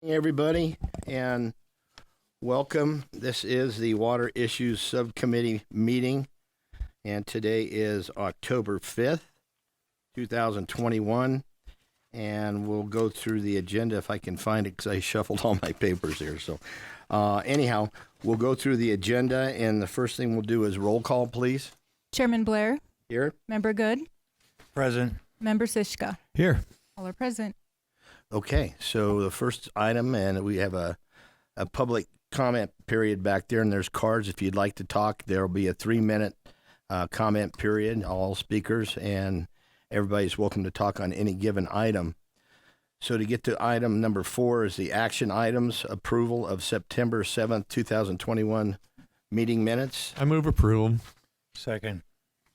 Everybody, and welcome. This is the Water Issues Subcommittee meeting, and today is October 5th, 2021, and we'll go through the agenda if I can find it because I shuffled all my papers here. So anyhow, we'll go through the agenda, and the first thing we'll do is roll call, please. Chairman Blair. Here. Member Good. Present. Member Sishka. Here. All are present. Okay, so the first item, and we have a public comment period back there, and there's cards. If you'd like to talk, there'll be a 3-minute comment period, all speakers, and everybody's welcome to talk on any given item. So to get to item number 4 is the action items, approval of September 7th, 2021 meeting minutes. I move approval. Second.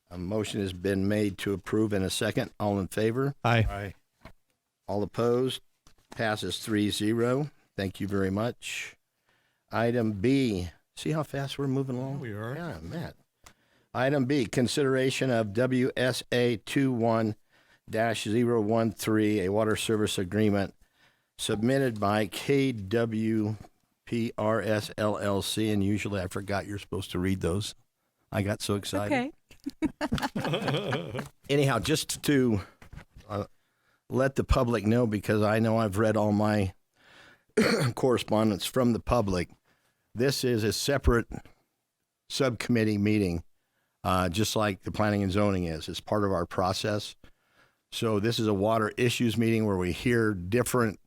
A motion has been made to approve in a second. All in favor? Aye. Aye. All opposed? Passes 3-0. Thank you very much. Item B. See how fast we're moving along? We are. Yeah, Matt. Item B, consideration of WSA 21-013, a water service agreement submitted by KWPRS LLC. And usually I forgot you're supposed to read those. I got so excited. Okay. Anyhow, just to let the public know, because I know I've read all my correspondence from the public, this is a separate subcommittee meeting, just like the planning and zoning is. It's part of our process. So this is a water issues meeting where we hear different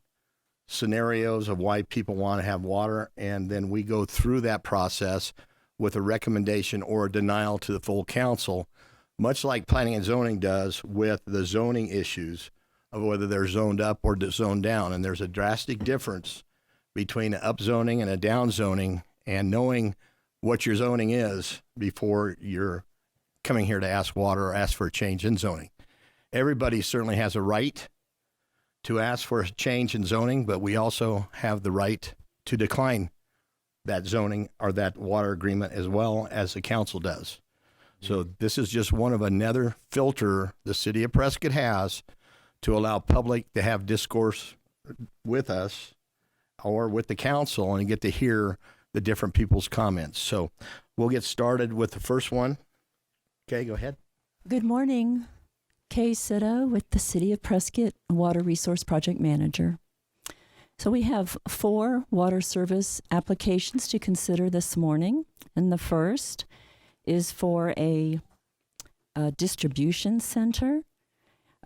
scenarios of why people want to have water, and then we go through that process with a recommendation or a denial to the full council, much like planning and zoning does with the zoning issues of whether they're zoned up or zoned down. And there's a drastic difference between an upzoning and a downzoning, and knowing what your zoning is before you're coming here to ask water or ask for a change in zoning. Everybody certainly has a right to ask for a change in zoning, but we also have the right to decline that zoning or that water agreement as well as the council does. So this is just one of another filter the city of Prescott has to allow public to have discourse with us or with the council and get to hear the different people's comments. So we'll get started with the first one. Okay, go ahead. Good morning. Kay Sitta with the City of Prescott Water Resource Project Manager. So we have 4 water service applications to consider this morning. And the first is for a distribution center.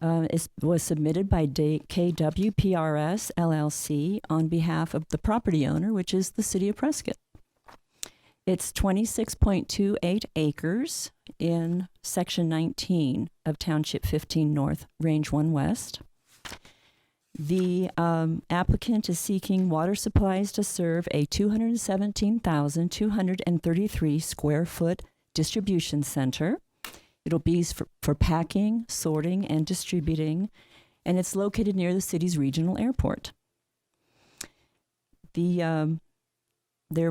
It was submitted by KWPRS LLC on behalf of the property owner, which is the City of Prescott. It's 26.28 acres in Section 19 of Township 15 North, Range 1 West. The applicant is seeking water supplies to serve a 217,233 square foot distribution center. It'll be for packing, sorting, and distributing, and it's located near the city's regional airport. There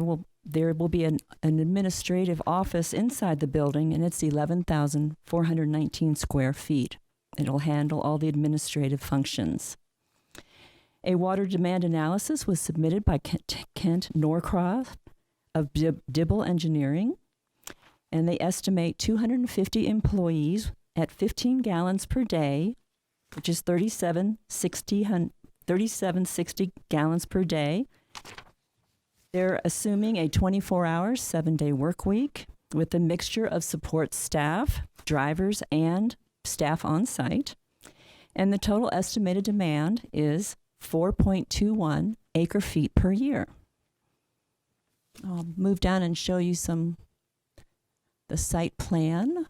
will be an administrative office inside the building, and it's 11,419 square feet. It'll handle all the administrative functions. A water demand analysis was submitted by Kent Norcroft of Dibble Engineering, and they estimate 250 employees at 15 gallons per day, which is 3760 gallons per day. They're assuming a 24-hour, 7-day work week with a mixture of support staff, drivers, and staff on site. And the total estimated demand is 4.21 acre feet per year. I'll move down and show you the site plan.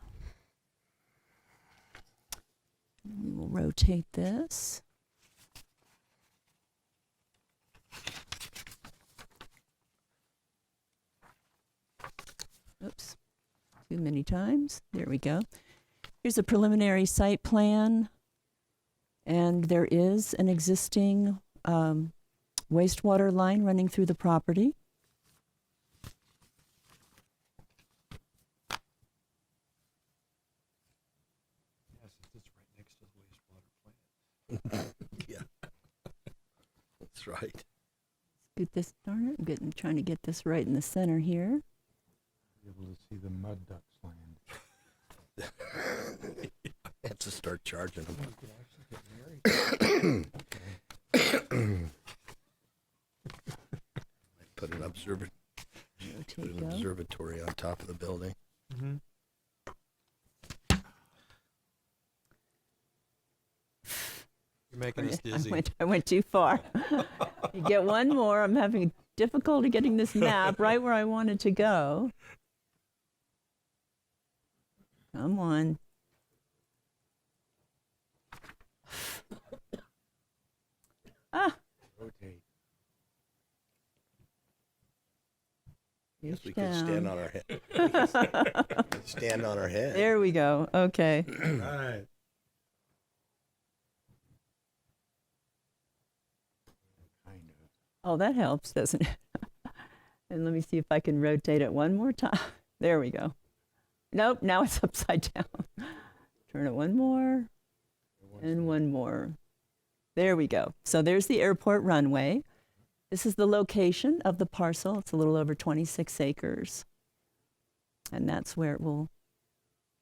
We will rotate this. Oops, too many times. There we go. Here's a preliminary site plan, and there is an existing wastewater line running through the property. Yeah, that's right. Get this, darn it, trying to get this right in the center here. Be able to see the mud ducks land. Have to start charging them. Put an observatory on top of the building. Mm-hmm. You're making us dizzy. I went too far. You get one more. I'm having difficulty getting this map right where I wanted to go. Come on. Ah. Rotate. Yes, we down. could stand on our head. Stand on our head. There we go. Okay. All right. Kind of. Oh, that helps, doesn't it? And let me see if I can rotate it one more time. There we go. Nope, now it's upside down. Turn it one more and one more. There we go. So there's the airport runway. This is the location of the parcel. It's a little over 26 acres. And that's where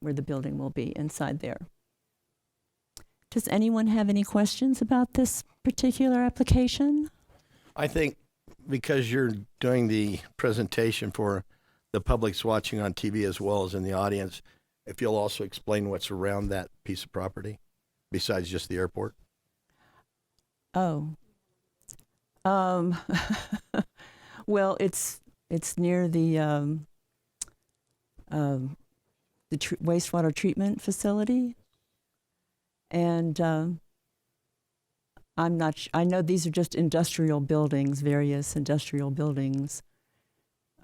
the building will be, inside there. Does anyone have any questions about this particular application? I think because you're doing the presentation for the public's watching on TV as well as in the audience, if you'll also explain what's around that piece of property besides just the airport. Oh. Well, it's near the wastewater treatment facility, and I'm not. I know these are just industrial buildings, various industrial buildings,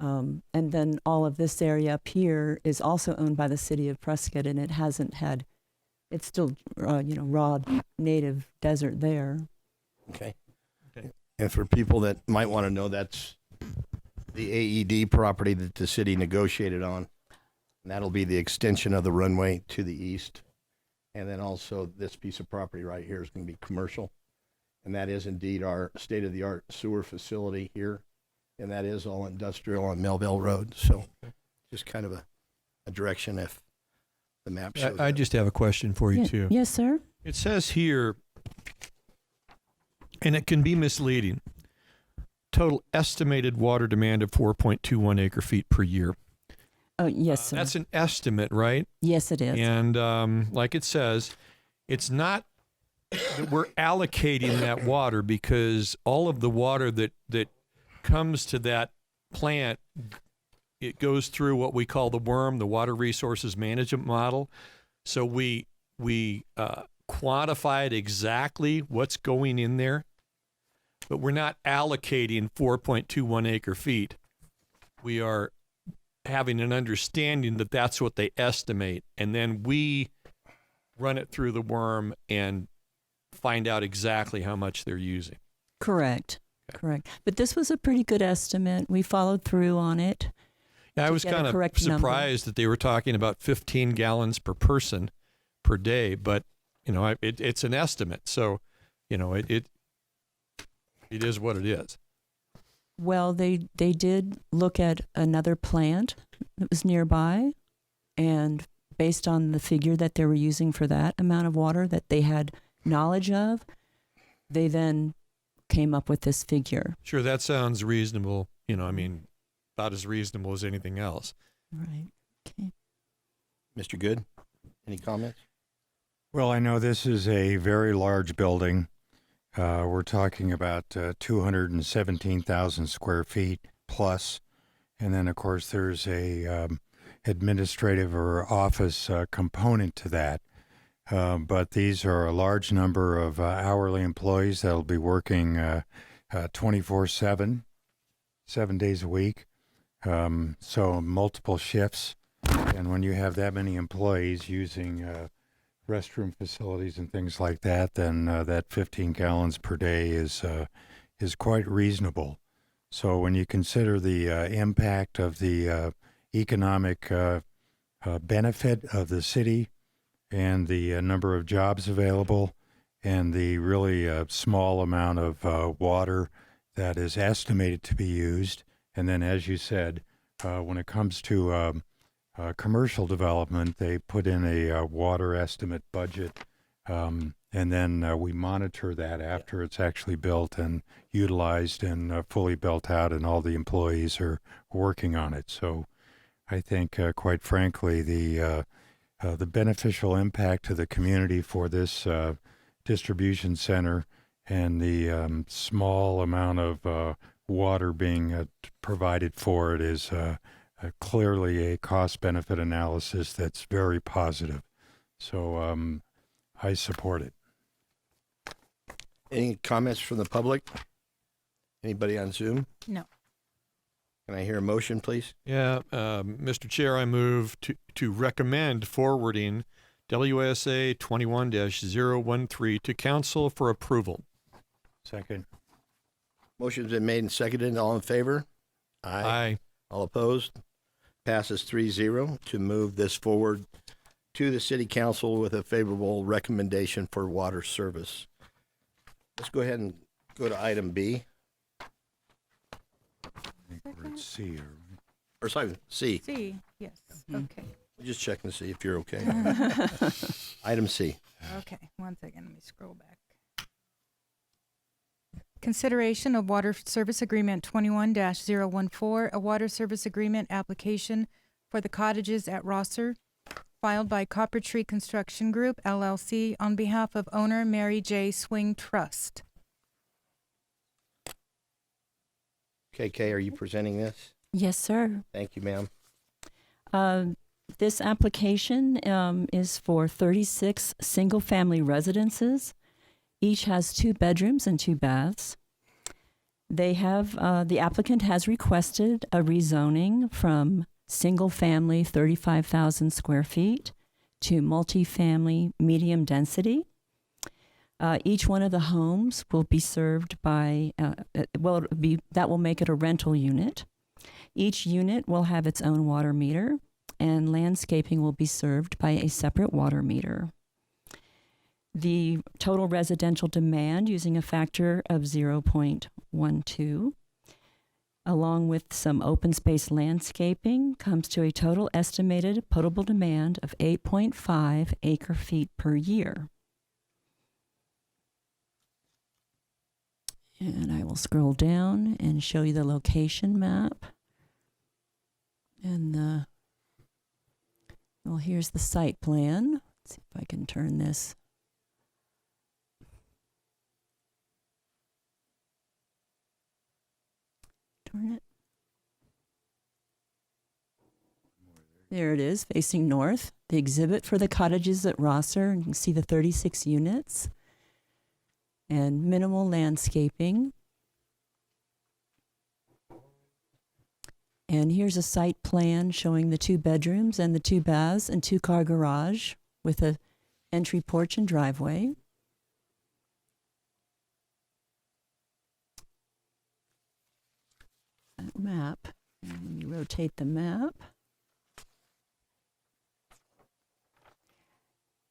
and then all of this area up here is also owned by the city of Prescott, and it hasn't had. It's still, raw native desert there. Okay. And for people that might want to know, that's the AED property that the city negotiated on. And that'll be the extension of the runway to the east. And then also this piece of property right here is going to be commercial. And that is indeed our state-of-the-art sewer facility here. And that is all industrial on Melville Road. So just kind of a direction if the map shows I that. just have a question for you, too. Yes, sir. It says here, and it can be misleading, total estimated water demand of 4.21 acre feet per year. Oh, yes, sir. That's an estimate, right? Yes, it is. And like it says, it's not that we're allocating that water, because all of the water that comes to that plant, it goes through what we call the WRM, the Water Resources Management Model. So we quantified exactly what's going in there, but we're not allocating 4.21 acre feet. We are having an understanding that that's what they estimate, and then we run it through the worm and find out exactly how much they're using. Correct. Correct. But this was a pretty good estimate. We followed through on it. Yeah, I was kind of surprised that they were talking about 15 gallons per person per day, but it's an estimate, so it is what it is. Well, they did look at another plant that was nearby, and based on the figure that they were using for that amount of water that they had knowledge of, they then came up with this figure. Sure, that sounds reasonable. About as reasonable as anything else. Right. Okay. Mr. Good, any comments? Well, I know this is a very large building. We're talking about 217,000 square feet plus. And then, of course, there's a administrative or office component to that. But these are a large number of hourly employees that will be working 24/7, 7 days a week. So multiple shifts. And when you have that many employees using restroom facilities and things like that, then that 15 gallons per day is quite reasonable. So when you consider the impact of the economic benefit of the city and the number of jobs available and the really small amount of water that is estimated to be used. And then, as you said, when it comes to commercial development, they put in a water estimate budget, and then we monitor that after it's actually built and utilized and fully built out, and all the employees are working on it. So I think, quite frankly, the beneficial impact to the community for this distribution center and the small amount of water being provided for it is clearly a cost-benefit analysis that's very positive. So I support it. Any comments from the public? Anybody on Zoom? No. Can I hear a motion, please? Yeah, Mr. Chair, I move to recommend forwarding WSA 21-013 to council for approval. Second. Motion's been made and seconded. All in favor? Aye. All opposed? Passes 3-0 to move this forward to the city council with a favorable recommendation for water service. Let's go ahead and go to item B. I think we're at C. Or sorry, C. C. Yes. Okay. Just checking to see if you're okay. Item C. Okay. 1 second. Let me scroll back. Consideration of Water Service Agreement 21-014, a water service agreement application for the cottages at Rosser, filed by Copper Tree Construction Group, LLC, on behalf of owner Mary J. Swing Trust. KK, are you presenting this? Yes, sir. Thank you, ma'am. This application is for 36 single-family residences. Each has 2 bedrooms and 2 baths. They have, the applicant has requested a rezoning from single-family 35,000 square feet to multifamily medium density. Each one of the homes will be served by, that will make it a rental unit. Each unit will have its own water meter, and landscaping will be served by a separate water meter. The total residential demand, using a factor of 0.12, along with some open space landscaping, comes to a total estimated potable demand of 8.5 acre feet per year. And I will scroll down and show you the location map. And well, here's the site plan. Let's see if I can turn this. Turn it. There it is, facing north. The exhibit for the cottages at Rosser, and you can see the 36 units and minimal landscaping. And here's a site plan showing the 2 bedrooms and the 2 baths and 2-car garage with a entry porch and driveway. That map. And let me rotate the map.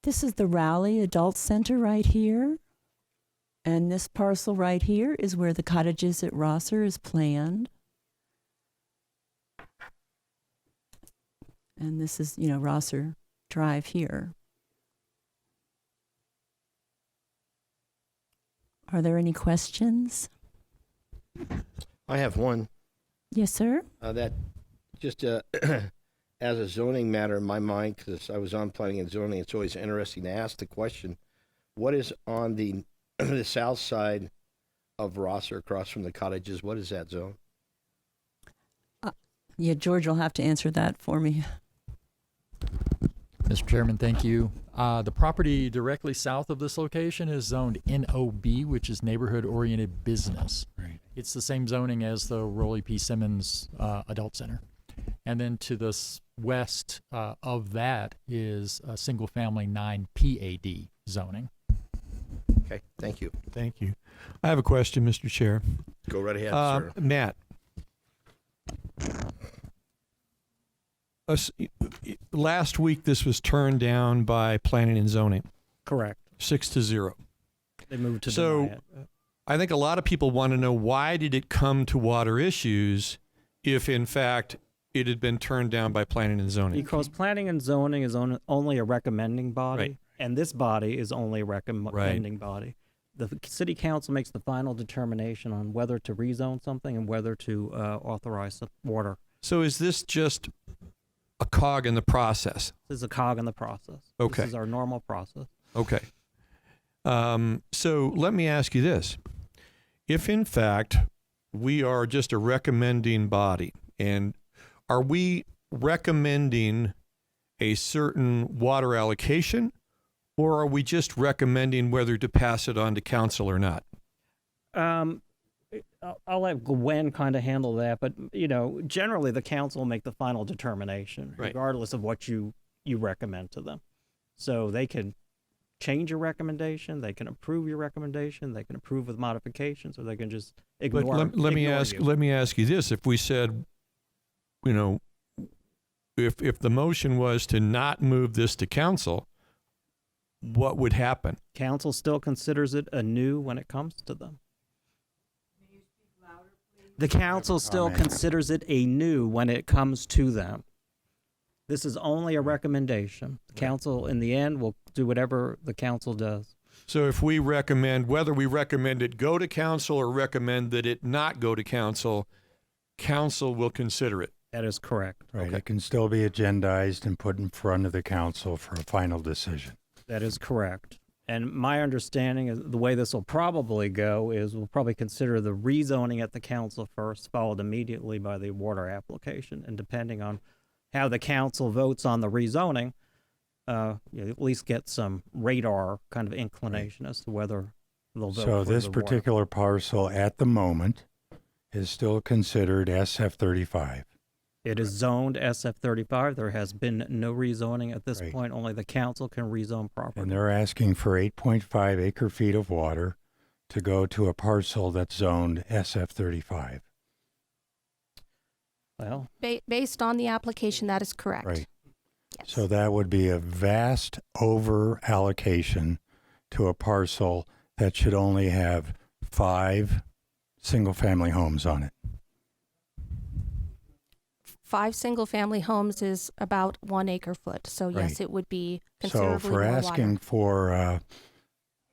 This is the Raleigh Adult Center right here. And this parcel right here is where the cottages at Rosser is planned. And this is, Rosser Drive here. Are there any questions? I have one. Yes, sir. That just as a zoning matter in my mind, because I was on planning and zoning, it's always interesting to ask the question, what is on the the south side of Rosser across from the cottages? What is that zone? Yeah, George will have to answer that for me. Mr. Chairman, thank you. The property directly south of this location is zoned NOB, which is Neighborhood Oriented Business. Right. It's the same zoning as the Rollie P. Simmons Adult Center. And then to the west of that is a single family 9 PAD zoning. Okay, thank you. Thank you. I have a question, Mr. Chair. Go right ahead, sir. Matt, last week this was turned down by planning and zoning, Correct. 6-0. They moved to So, deny it. I think a lot of people want to know, why did it come to water issues if, in fact, it had been turned down by planning and zoning? Because planning and zoning is only a recommending body, Right. and this body is only a recommending body. The city council makes the final determination on whether to rezone something and whether to authorize the water. So is this just a cog in the process? This is a cog in the process. Okay. This is our normal process. Okay. So let me ask you this. If, in fact, we are just a recommending body, and are we recommending a certain water allocation, or are we just recommending whether to pass it on to council or not? I'll let Gwen kind of handle that, but generally the council will make the final determination, Right. regardless of what you recommend to them. So they can change your recommendation, they can approve your recommendation, they can approve with modifications, or they can just ignore. But let me ask you this: if we said, if the motion was to not move this to council, what would happen? Council still considers it anew when it comes to them. The council still considers it anew when it comes to them. This is only a recommendation. The council, in the end, will do whatever the council does. So if we recommend, whether we recommend it go to council or recommend that it not go to council, council will consider it. That is correct. Right. Okay. It can still be agendized and put in front of the council for a final decision. That is correct. And my understanding is the way this will probably go is we'll probably consider the rezoning at the council first, followed immediately by the water application. And depending on how the council votes on the rezoning, you at least get some radar kind of inclination as to whether they'll vote So for this the water. particular parcel at the moment is still considered SF35. It is zoned SF35. There has been no rezoning at this Right. point. Only the council can rezone property. And they're asking for 8.5 acre feet of water to go to a parcel that's zoned SF35. Well, Based on the application, that is correct. Right. Yes. So that would be a vast over allocation to a parcel that should only have 5 single family homes on it. 5 single-family homes is about 1 acre foot. So yes, Right. it would be So considerably for more asking water. for,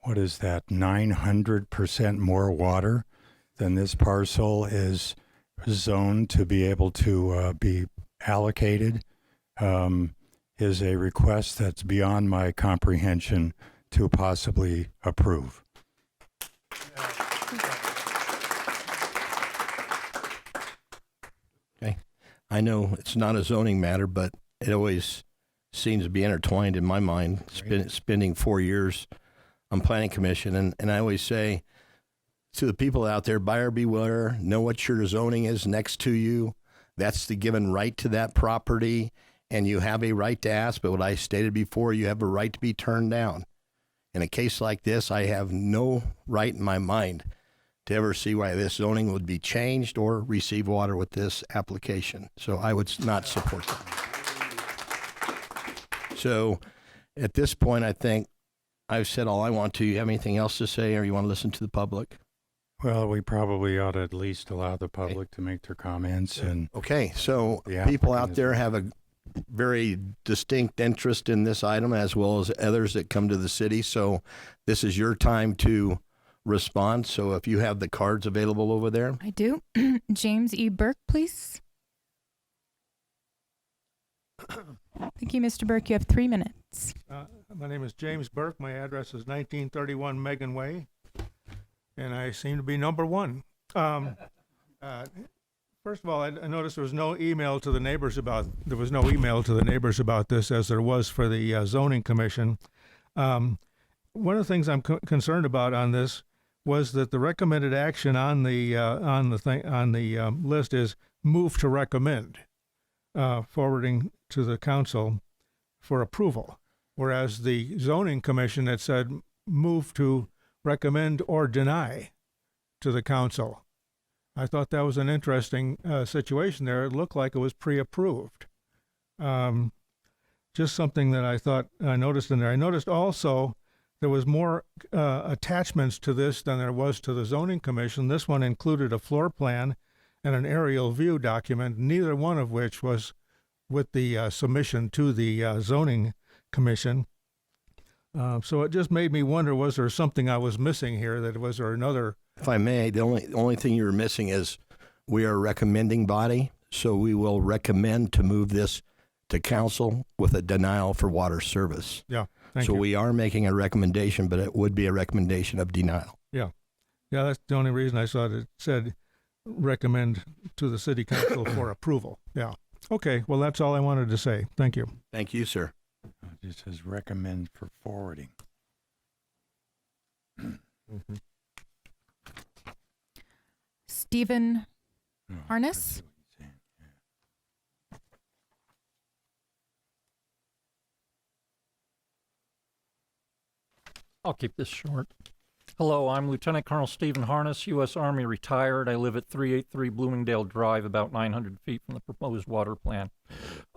what is that, 900% more water than this parcel is zoned to be able to be allocated, is a request that's beyond my comprehension to possibly approve. I know it's not a zoning matter, but it always seems to be intertwined in my mind. Spending 4 years on planning commission, and I always say to the people out there, buyer beware, know what your zoning is next to you. That's the given right to that property, and you have a right to ask, but what I stated before, you have a right to be turned down. In a case like this, I have no right in my mind to ever see why this zoning would be changed or receive water with this application. So I would not support that. So at this point, I think I've said all I want to. You have anything else to say, or you want to listen to the public? Well, we probably ought to at least allow the public to make their comments. And Okay, so The people applicant out is- there have a very distinct interest in this item, as well as others that come to the city. So this is your time to respond. So if you have the cards available over there. I do. James E. Burke, please. Thank you, Mr. Burke. You have 3 minutes. My name is James Burke. My address is 1931 Megan Way, and I seem to be number 1. First of all, I noticed there was no email to the neighbors about this, as there was for the zoning commission. One of the things I'm concerned about on this was that the recommended action on the list is move to recommend, forwarding to the council for approval, whereas the zoning commission had said move to recommend or deny to the council. I thought that was an interesting situation there. It looked like it was pre-approved. Just something that I thought I noticed in there. I noticed also there was more attachments to this than there was to the zoning commission. This one included a floor plan and an aerial view document, neither one of which was with the submission to the zoning commission. So it just made me wonder, was there something I was missing here? Was there another? If I may, the only thing you're missing is we are a recommending body, so we will recommend to move this to council with a denial for water service. Yeah, thank so you. we are making a recommendation, but it would be a recommendation of denial. Yeah, that's the only reason I saw it said recommend to the city council for approval. Yeah. Okay, well, that's all I wanted to say. Thank you. Thank you, sir. It just says recommend for forwarding. Mm-hmm. Stephen Oh, Harness? I see what he's saying, yeah. I'll keep this short. Hello, I'm Lieutenant Colonel Stephen Harness, U.S. Army retired. I live at 383 Bloomingdale Drive, about 900 feet from the proposed water plan.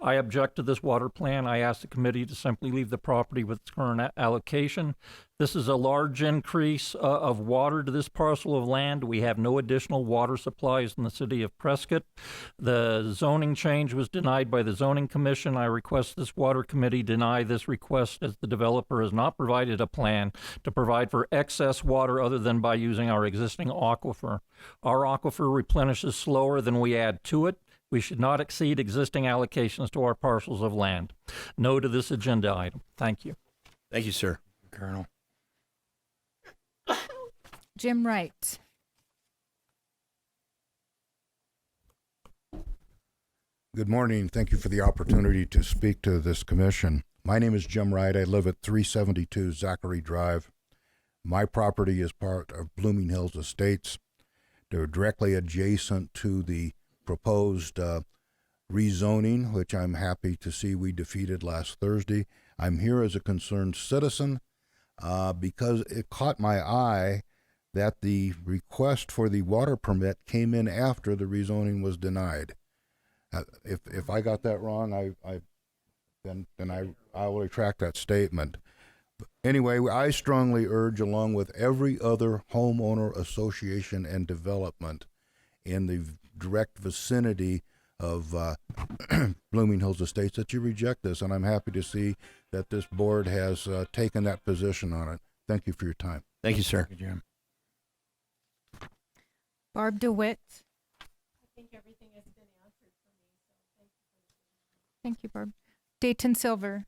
I object to this water plan. I ask the committee to simply leave the property with its current allocation. This is a large increase of water to this parcel of land. We have no additional water supplies in the city of Prescott. The zoning change was denied by the zoning commission. I request this water committee deny this request, as the developer has not provided a plan to provide for excess water other than by using our existing aquifer. Our aquifer replenishes slower than we add to it. We should not exceed existing allocations to our parcels of land. No to this agenda item. Thank you. Thank you, sir. Colonel. Jim Wright. Good morning. Thank you for the opportunity to speak to this commission. My name is Jim Wright. I live at 372 Zachary Drive. My property is part of Blooming Hills Estates. They're directly adjacent to the proposed rezoning, which I'm happy to see we defeated last Thursday. I'm here as a concerned citizen because it caught my eye that the request for the water permit came in after the rezoning was denied. If I got that wrong, then I will retract that statement. Anyway, I strongly urge, along with every other homeowner association and development in the direct vicinity of Blooming Hills Estates, that you reject this, and I'm happy to see that this board has taken that position on it. Thank you for your time. Thank you, sir. Thank you, Jim. Barb DeWitt. I think everything has been answered for me, so thank you. Thank you, Barb. Dayton Silver.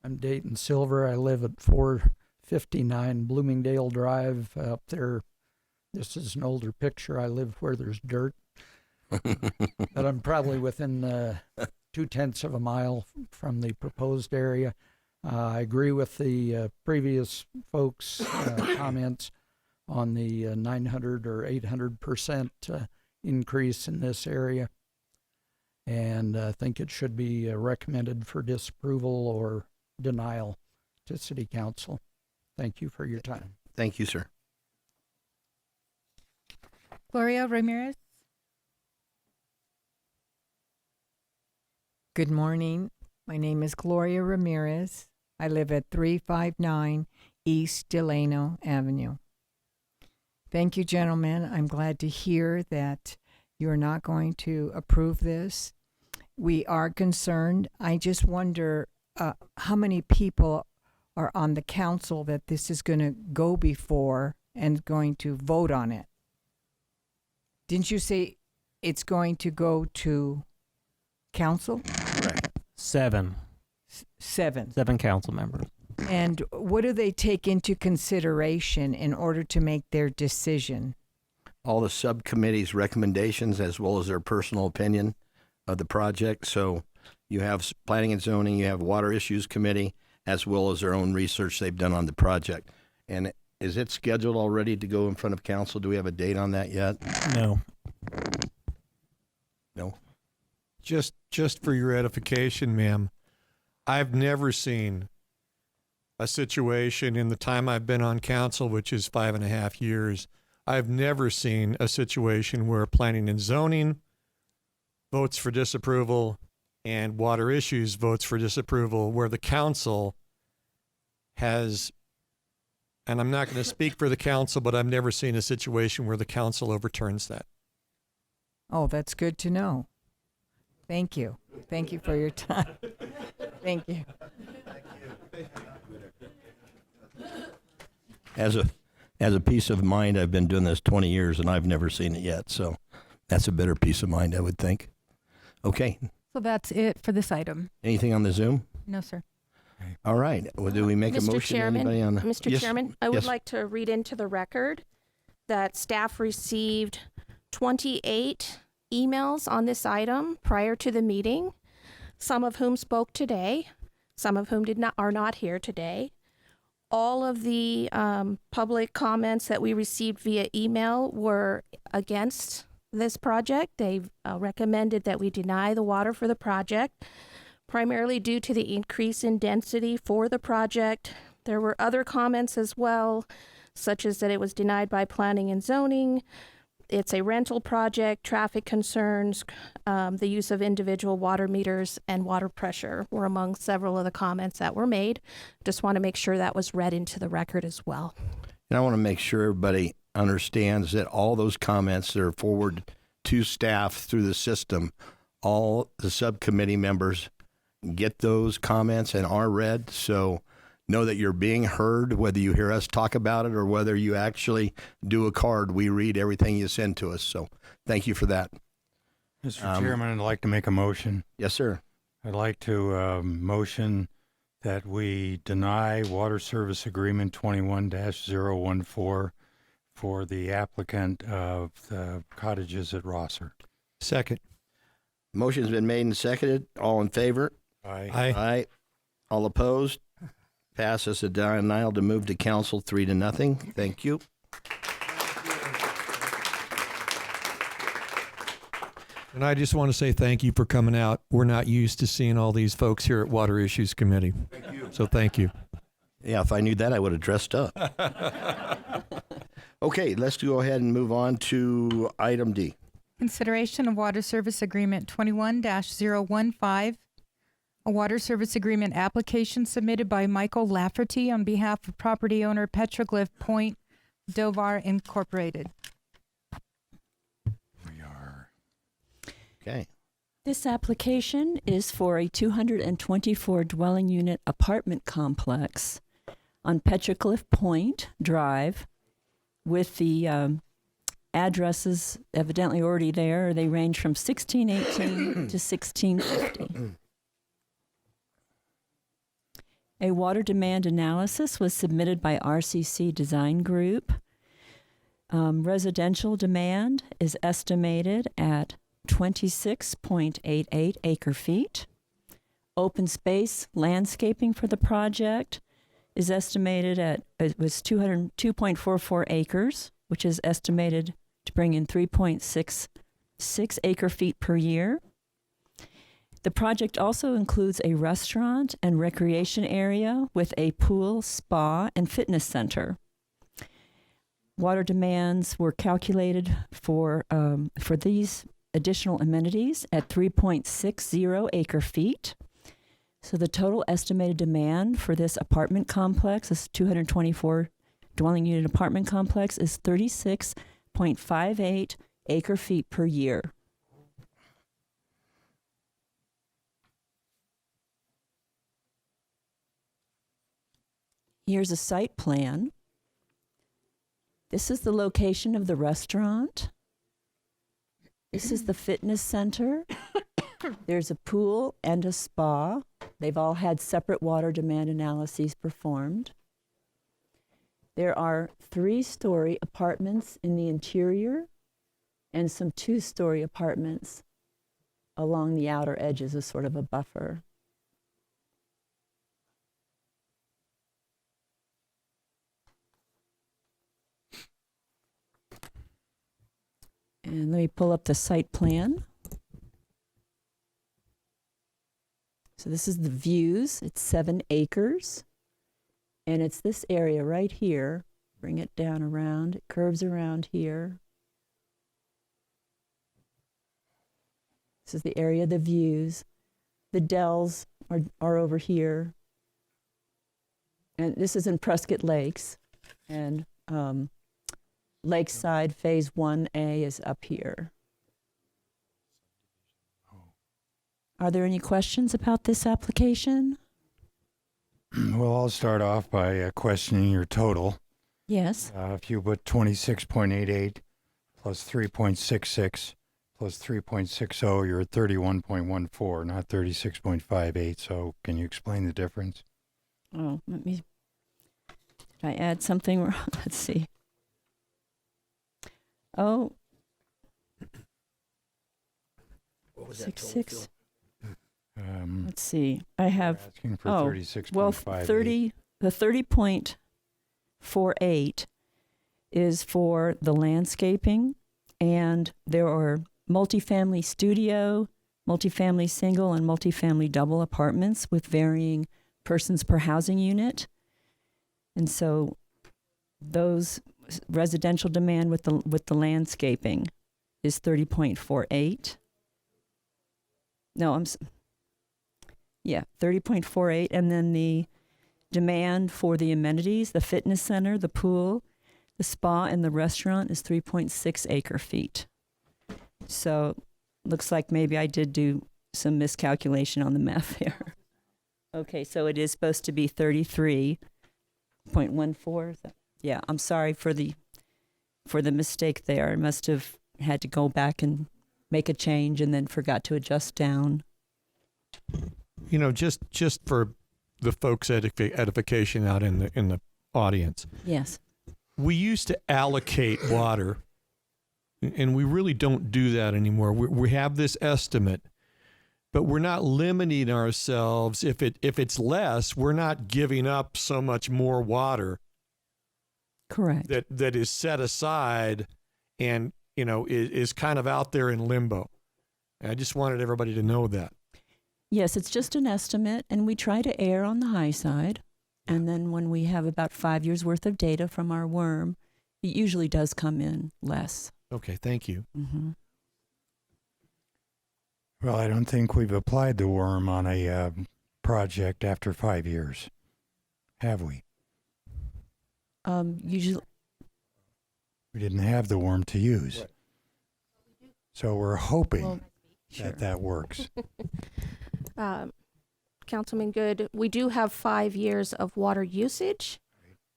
I'm Dayton Silver. I live at 459 Bloomingdale Drive up there. This is an older picture. I live where there's dirt. But I'm probably within 0.2 of a mile from the proposed area. I agree with the previous folks' comments on the 900 or 800% increase in this area. And I think it should be recommended for disapproval or denial to City Council. Thank you for your time. Thank you, sir. Gloria Ramirez. Good morning. My name is Gloria Ramirez. I live at 359 East Delano Avenue. Thank you, gentlemen. I'm glad to hear that you're not going to approve this. We are concerned. I just wonder how many people are on the council that this is going to go before and going to vote on it. Didn't you say it's going to go to council? Correct. Seven council members. And what do they take into consideration in order to make their decision? All the subcommittee's recommendations as well as their personal opinion of the project. So you have planning and zoning, you have water issues committee, as well as their own research they've done on the project. And is it scheduled already to go in front of council? Do we have a date on that yet? No. No. Just for your edification, ma'am, I've never seen a situation in the time I've been on council, which is 5.5 years. I've never seen a situation where planning and zoning votes for disapproval and Water Issues votes for disapproval, where the council has, and I'm not going to speak for the council, but I've never seen a situation where the council overturns that. Oh, that's good to know. Thank you. Thank you for your time. Thank you. As a peace of mind, I've been doing this 20 years and I've never seen it yet. So that's a better peace of mind, I would think. Okay. So that's it for this item. Anything on the Zoom? No, sir. All right. Well, do we make a Mr. motion? Chairman, Anybody on the... Mr. Yes. Chairman, I would Yes. like to read into the record that staff received 28 emails on this item prior to the meeting, some of whom spoke today, some of whom are not here today. All of the public comments that we received via email were against this project. They recommended that we deny the water for the project, primarily due to the increase in density for the project. There were other comments as well, such as that it was denied by planning and zoning, it's a rental project, traffic concerns, the use of individual water meters, and water pressure were among several of the comments that were made. Just want to make sure that was read into the record as well. And I want to make sure everybody understands that all those comments that are forwarded to staff through the system, all the subcommittee members get those comments and are read. So know that you're being heard, whether you hear us talk about it or whether you actually do a card. We read everything you send to us. So thank you for that. Mr. Chairman, I'd like to make a motion. Yes, sir. I'd like to motion that we deny Water Service Agreement 21-014 for the applicant of the cottages at Rosser. Second. Motion's been made and seconded. All in favor? Aye. Aye. All opposed? Passes a denial to move to council 3-0. Thank you. And I just want to say thank you for coming out. We're not used to seeing all these folks here at Water Issues Committee. Thank you. So thank you. Yeah, if I knew that, I would have dressed up. Okay, let's go ahead and move on to item D. Consideration of Water Service Agreement 21-015, a water service agreement application submitted by Michael Lafferty on behalf of property owner Petroglyph Point Dovar Incorporated. We are. Okay. This application is for a 224 dwelling unit apartment complex on Petroglyph Point Drive with the addresses evidently already there. They range from 1618 to 1650. A water demand analysis was submitted by RCC Design Group. Residential demand is estimated at 26.88 acre feet. Open space landscaping for the project is estimated at, it was 2.44 acres, which is estimated to bring in 3.66 acre feet per year. The project also includes a restaurant and recreation area with a pool, spa, and fitness center. Water demands were calculated for these additional amenities at 3.60 acre feet. So the total estimated demand for this apartment complex, this 224 dwelling unit apartment complex, is 36.58 acre feet per year. Here's a site plan. This is the location of the restaurant. This is the fitness center. There's a pool and a spa. They've all had separate water demand analyses performed. There are 3-story apartments in the interior and some 2-story apartments along the outer edges as sort of a buffer. And let me pull up the site plan. So this is the views. It's 7 acres. And it's this area right here. Bring it down around. It curves around here. This is the area of the views. The Dells are over here. And this is in Prescott Lakes. And Lakeside Phase 1A is up here. Are there any questions about this application? Well, I'll start off by questioning your total. Yes. If you put 26.88 plus 3.66 plus 3.60, you're at 31.14, not 36.58. So can you explain the difference? Oh, did I add something wrong? Let's see. Oh. What was 6.6. Um, Let's see. I have asking for 36.58. well, 30.48 is for the landscaping, and there are multifamily studio, multifamily single, and multifamily double apartments with varying persons per housing unit. And so those residential demand with the landscaping is 30.48. No, 30.48. And then the demand for the amenities, the fitness center, the pool, the spa, and the restaurant is 3.6 acre feet. So looks like maybe I did do some miscalculation on the math there. Okay, so it is supposed to be 33.14. Yeah, I'm sorry for the mistake there. I must have had to go back and make a change and then forgot to adjust down. You know, just for the folks' edification out in the audience. Yes. We used to allocate water, and we really don't do that anymore. We have this estimate, but we're not limiting ourselves. If it's less, we're not giving up so much more water. Correct. That is set aside, and is kind of out there in limbo. I just wanted everybody to know that. Yes, it's just an estimate, and we try to err on the high side. And then when we have about 5 years worth of data from our worm, it usually does come in less. Okay, thank you. Mm-hmm. Well, I don't think we've applied the worm on a project after 5 years, have we? Usually. We didn't have the worm to use. Right. So we're hoping that works. Councilman Good, we do have 5 years of water usage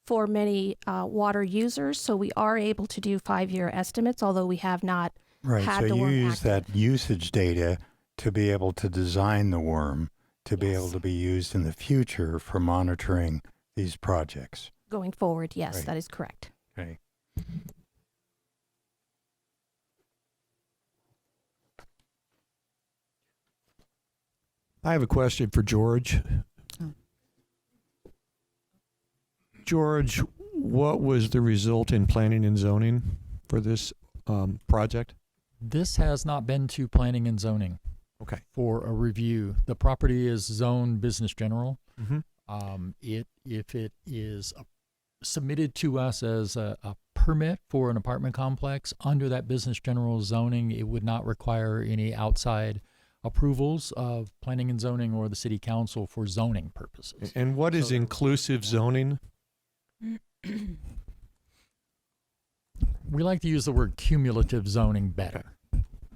for many water users, so we are able to do 5-year estimates, although we have not had the worm. So you use that usage data to be able to design the worm to be able to be used in the future for monitoring these projects. Going forward, yes, Right. that is correct. Okay. I have a question for George. Oh. George, what was the result in planning and zoning for this project? This has not been to planning and zoning. Okay. For a review. The property is zoned business general. Mm-hmm. If it is submitted to us as a permit for an apartment complex under that business general zoning, it would not require any outside approvals of planning and zoning or the city council for zoning purposes. And what is inclusive zoning? We like to use the word cumulative zoning better.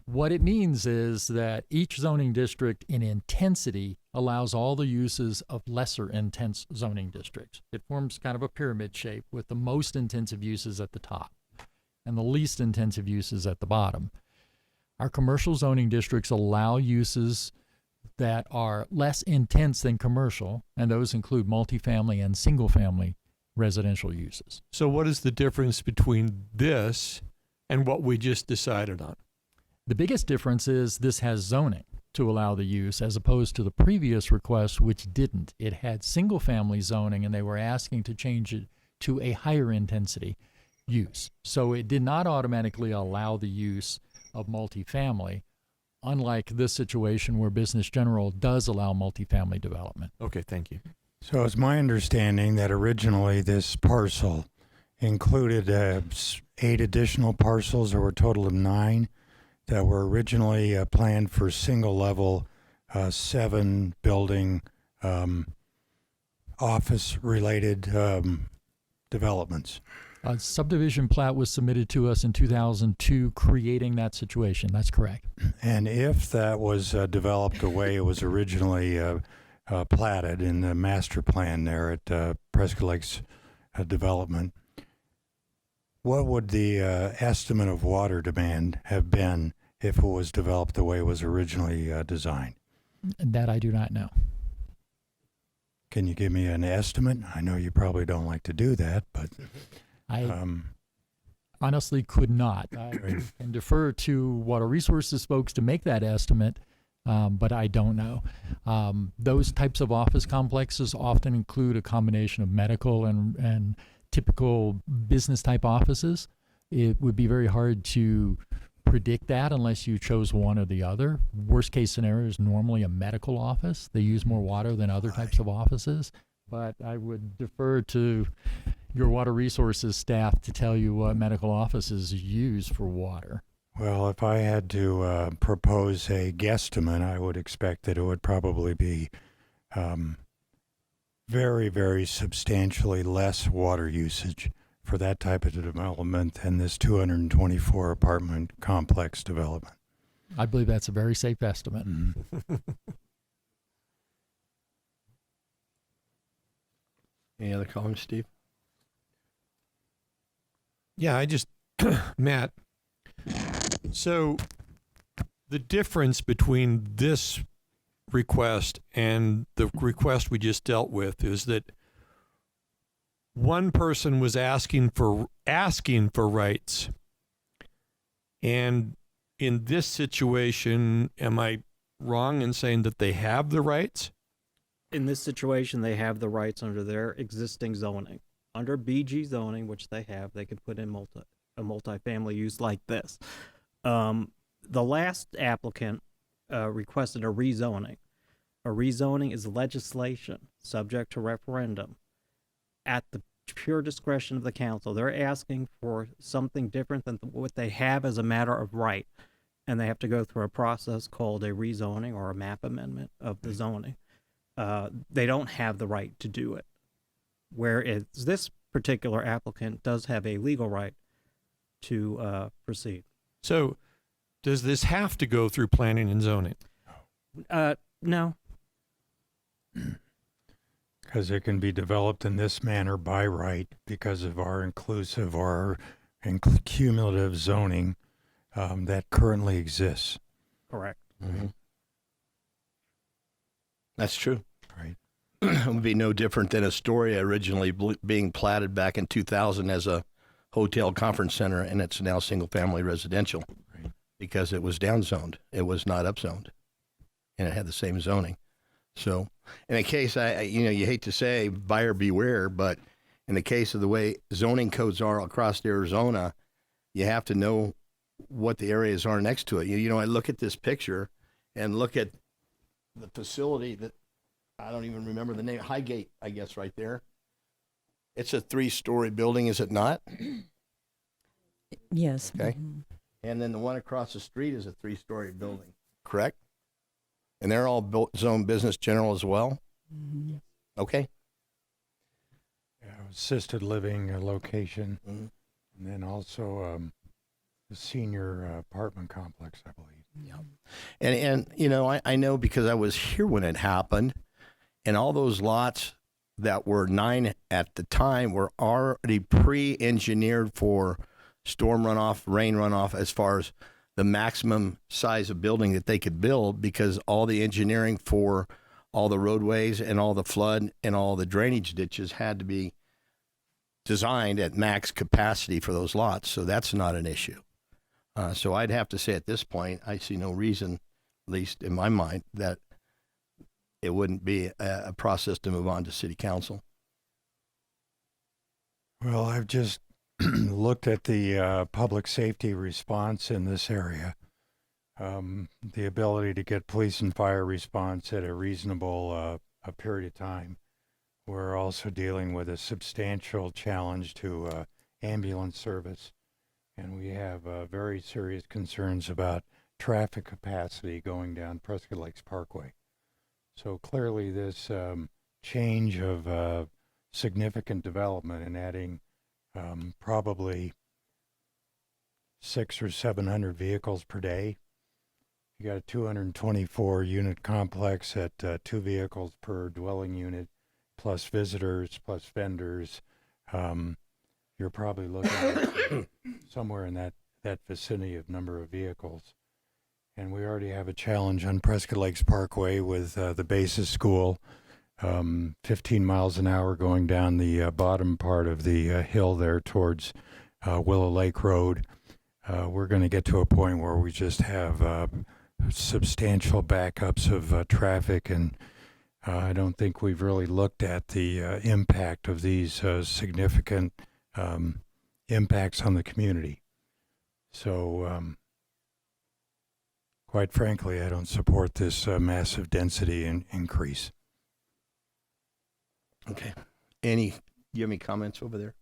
What it means is that each zoning district in intensity allows all the uses of lesser intense zoning districts. It forms kind of a pyramid shape with the most intensive uses at the top and the least intensive uses at the bottom. Our commercial zoning districts allow uses that are less intense than commercial, and those include multifamily and single-family residential uses. So what is the difference between this and what we just decided on? The biggest difference is this has zoning to allow the use as opposed to the previous request, which didn't. It had single-family zoning, and they were asking to change it to a higher intensity use. So it did not automatically allow the use of multifamily, unlike this situation where business general does allow multifamily development. Okay, thank you. So it's my understanding that originally this parcel included 8 additional parcels. There were a total of 9 that were originally planned for single level 7 building office-related developments. A subdivision plat was submitted to us in 2002, creating that situation. That's correct. And if that was developed the way it was originally platted in the master plan there at Prescott Lakes Development, what would the estimate of water demand have been if it was developed the way it was originally designed? That I do not know. Can you give me an estimate? I know you probably don't like to do that, but I honestly could not. I can defer to Water Resources folks to make that estimate, but I don't know. Those types of office complexes often include a combination of medical and typical business type offices. It would be very hard to predict that unless you chose one or the other. Worst case scenario is normally a medical office. They use more water than other types of offices, but I would defer to your Water Resources staff to tell you what medical offices use for water. well, if I had to propose a guesstimate, I would expect that it would probably be very, very substantially less water usage for that type of development than this 224 apartment complex development. I believe that's a very safe estimate. Mm-hmm. Any other comments, Steve? Yeah, I just, Matt, so the difference between this request and the request we just dealt with is that one person was asking for rights, and in this situation, am I wrong in saying that they have the rights? In this situation, they have the rights under their existing zoning. Under BG zoning, which they have, they could put in a multifamily use like this. The last applicant requested a rezoning. A rezoning is legislation subject to referendum at the pure discretion of the council. They're asking for something different than what they have as a matter of right, and they have to go through a process called a rezoning or a map amendment of the zoning. They don't have the right to do it, whereas this particular applicant does have a legal right to proceed. So does this have to go through planning and zoning? No. Because it can be developed in this manner by right because of our inclusive or cumulative zoning that currently exists. Correct. Mm-hmm. That's true. Right. It would be no different than Astoria originally being platted back in 2000 as a hotel conference center, and it's now single-family residential because it was downzoned. It was not upzoned, and it had the same zoning. So in a case, you hate to say buyer beware, but in the case of the way zoning codes are across Arizona, you have to know what the areas are next to it. I look at this picture and look at the facility that I don't even remember the name, Highgate, I guess, right there. It's a 3-story building, is it not? Yes. Okay. Mm-hmm. And then the one across the street is a 3-story building, correct? And they're all zone business general as well? Mm-hmm. Okay. Yeah, assisted living location, Mm-hmm. and then also the senior apartment complex, I believe. Yeah. And I know because I was here when it happened, and all those lots that were 9 at the time were already pre-engineered for storm runoff, rain runoff, as far as the maximum size of building that they could build, because all the engineering for all the roadways and all the flood and all the drainage ditches had to be designed at max capacity for those lots. So that's not an issue. So I'd have to say at this point, I see no reason, at least in my mind, that it wouldn't be a process to move on to city council. Well, I've just looked at the public safety response in this area. The ability to get police and fire response at a reasonable a period of time. We're also dealing with a substantial challenge to ambulance service. And we have very serious concerns about traffic capacity going down Prescott Lakes Parkway. So clearly this change of significant development and adding probably 600 or 700 vehicles per day. You got a 224 unit complex at 2 vehicles per dwelling unit, plus visitors, plus vendors. You're probably looking at somewhere in that vicinity of number of vehicles. And we already have a challenge on Prescott Lakes Parkway with the basis school, 15 miles an hour going down the bottom part of the hill there towards Willow Lake Road. We're going to get to a point where we just have substantial backups of traffic, and I don't think we've really looked at the impact of these significant impacts on the community. So, quite frankly, I don't support this massive density increase. Okay. Do you have any comments over there?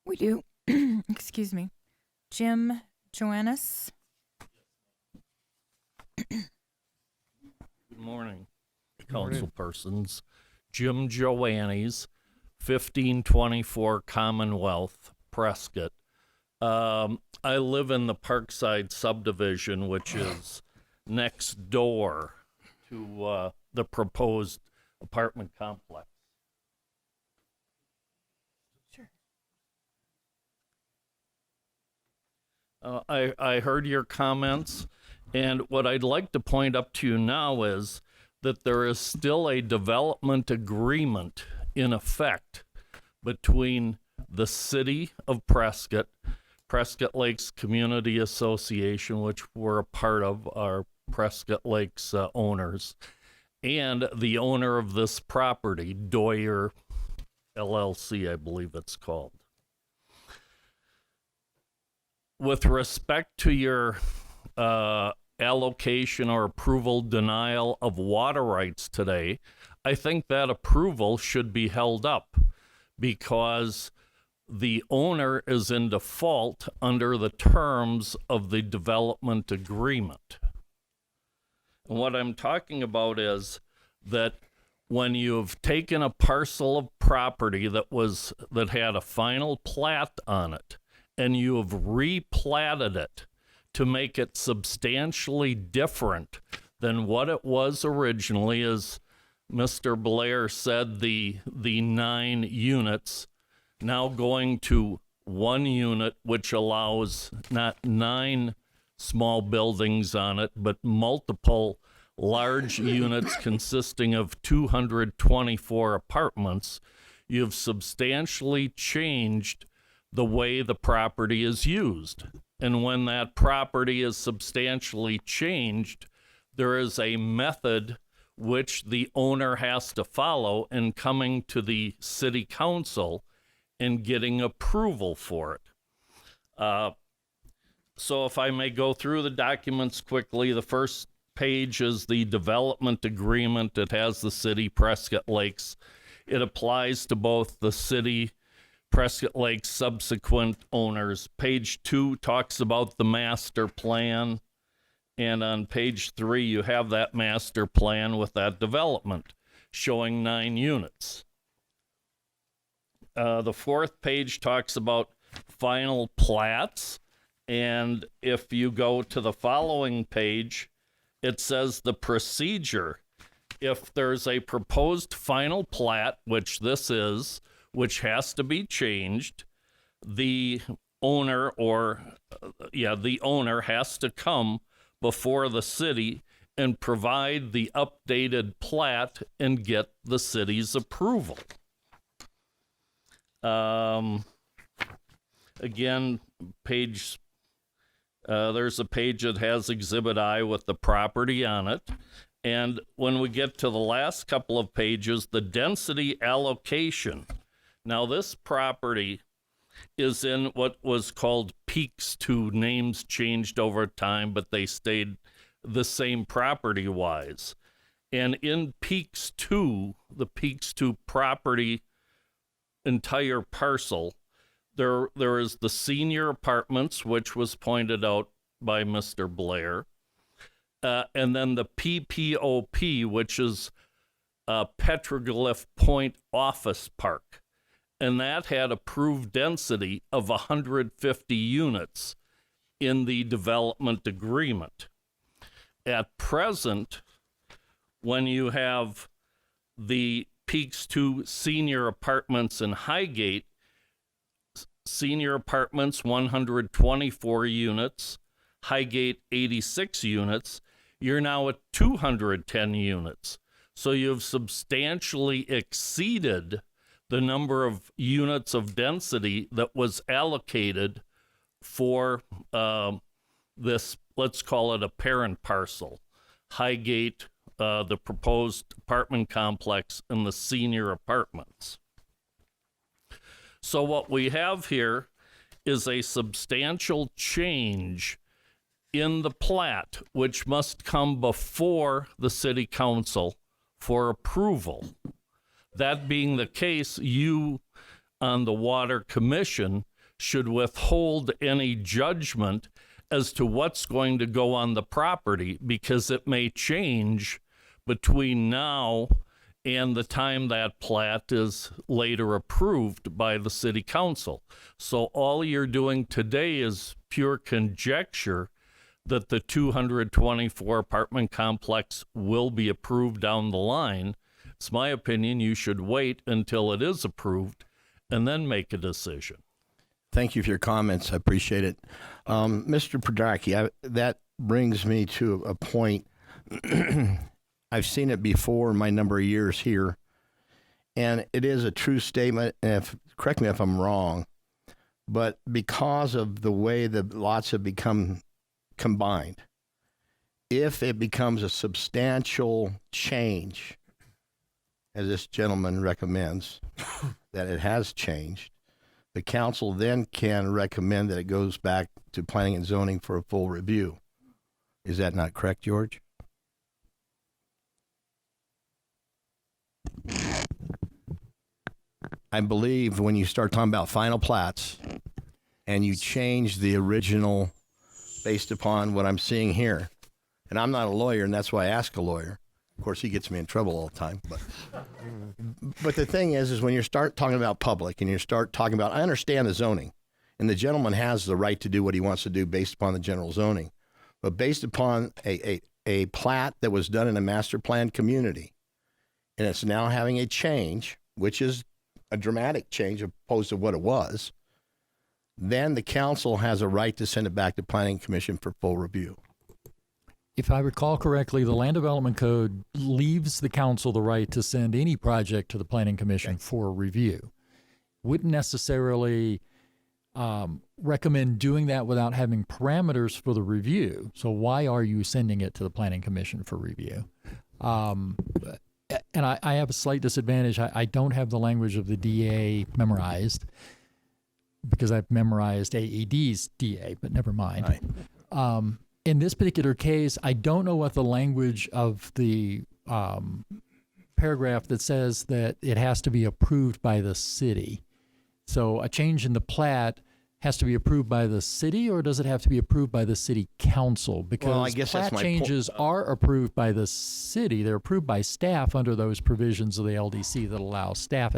We do. Excuse me. Jim Joannis. Good morning, council persons. Jim Joannis, 1524 Commonwealth, Prescott. I live in the Parkside subdivision, which is next door to the proposed apartment complex. I heard your comments, and what I'd like to point up to you now is that there is still a development agreement in effect between the city of Prescott, Prescott Lakes Community Association, which we're a part of, our Prescott Lakes owners, and the owner of this property, Doyer LLC, I believe it's called. With respect to your allocation or approval denial of water rights today, I think that approval should be held up because the owner is in default under the terms of the development agreement. And what I'm talking about is that when you've taken a parcel of property that had a final plat on it, and you have replatted it to make it substantially different than what it was originally, as Mr. Blair said, the 9 units, now going to 1 unit, which allows not 9 small buildings on it, but multiple large units consisting of 224 apartments. You've substantially changed the way the property is used. And when that property is substantially changed, there is a method which the owner has to follow in coming to the city council and getting approval for it. So if I may go through the documents quickly, the first page is the development agreement. It has the city, Prescott Lakes. It applies to both the city, Prescott Lakes subsequent owners. Page 2 talks about the master plan. And on page 3, you have that master plan with that development showing 9 units. The 4th page talks about final plats. And if you go to the following page, it says the procedure. If there's a proposed final plat, which this is, which has to be changed, the owner has to come before the city and provide the updated plat and get the city's approval. Again, there's a page that has Exhibit I with the property on it. And when we get to the last couple of pages, the density allocation. Now, this property is in what was called Peaks 2. Names changed over time, but they stayed the same property-wise. And in Peaks 2, the Peaks 2 property entire parcel, there is the senior apartments, which was pointed out by Mr. Blair. and then the PPOP, which is Petroglyph Point Office Park. And that had approved density of 150 units in the development agreement. At present, when you have the Peaks 2 senior apartments in Highgate, senior apartments 124 units, Highgate 86 units, you're now at 210 units. So you've substantially exceeded the number of units of density that was allocated for this, let's call it a parent parcel, Highgate, the proposed apartment complex, and the senior apartments. So what we have here is a substantial change in the plat, which must come before the city council for approval. That being the case, you on the Water Commission should withhold any judgment as to what's going to go on the property, because it may change between now and the time that plat is later approved by the city council. So all you're doing today is pure conjecture that the 224 apartment complex will be approved down the line. It's my opinion you should wait until it is approved and then make a decision. Thank you for your comments. I appreciate it. Mr. Podraki, that brings me to a point. I've seen it before in my number of years here, and it is a true statement. And correct me if I'm wrong, but because of the way the lots have become combined, if it becomes a substantial change, as this gentleman recommends, that it has changed, the council then can recommend that it goes back to planning and zoning for a full review. Is that not correct, George? I believe when you start talking about final plats and you change the original based upon what I'm seeing here, and I'm not a lawyer, and that's why I ask a lawyer. Of course, he gets me in trouble all the time. But the thing is when you start talking about public and you start talking about, I understand the zoning, and the gentleman has the right to do what he wants to do based upon the general zoning. But based upon a plat that was done in a master plan community, and it's now having a change, which is a dramatic change opposed to what it was, then the council has a right to send it back to Planning Commission for full review. If I recall correctly, the Land Development Code leaves the council the right to send any project to the Planning Commission for review. Wouldn't necessarily recommend doing that without having parameters for the review. So why are you sending it to the Planning Commission for review? And I have a slight disadvantage. I don't have the language of the DA memorized because I've memorized AED's DA, but never mind. Right. In this particular case, I don't know what the language of the paragraph that says that it has to be approved by the city. So a change in the plat has to be approved by the city, or does it have to be approved by the city council? Because plat changes are approved by the city. They're approved by staff under those provisions of the LDC that allow staff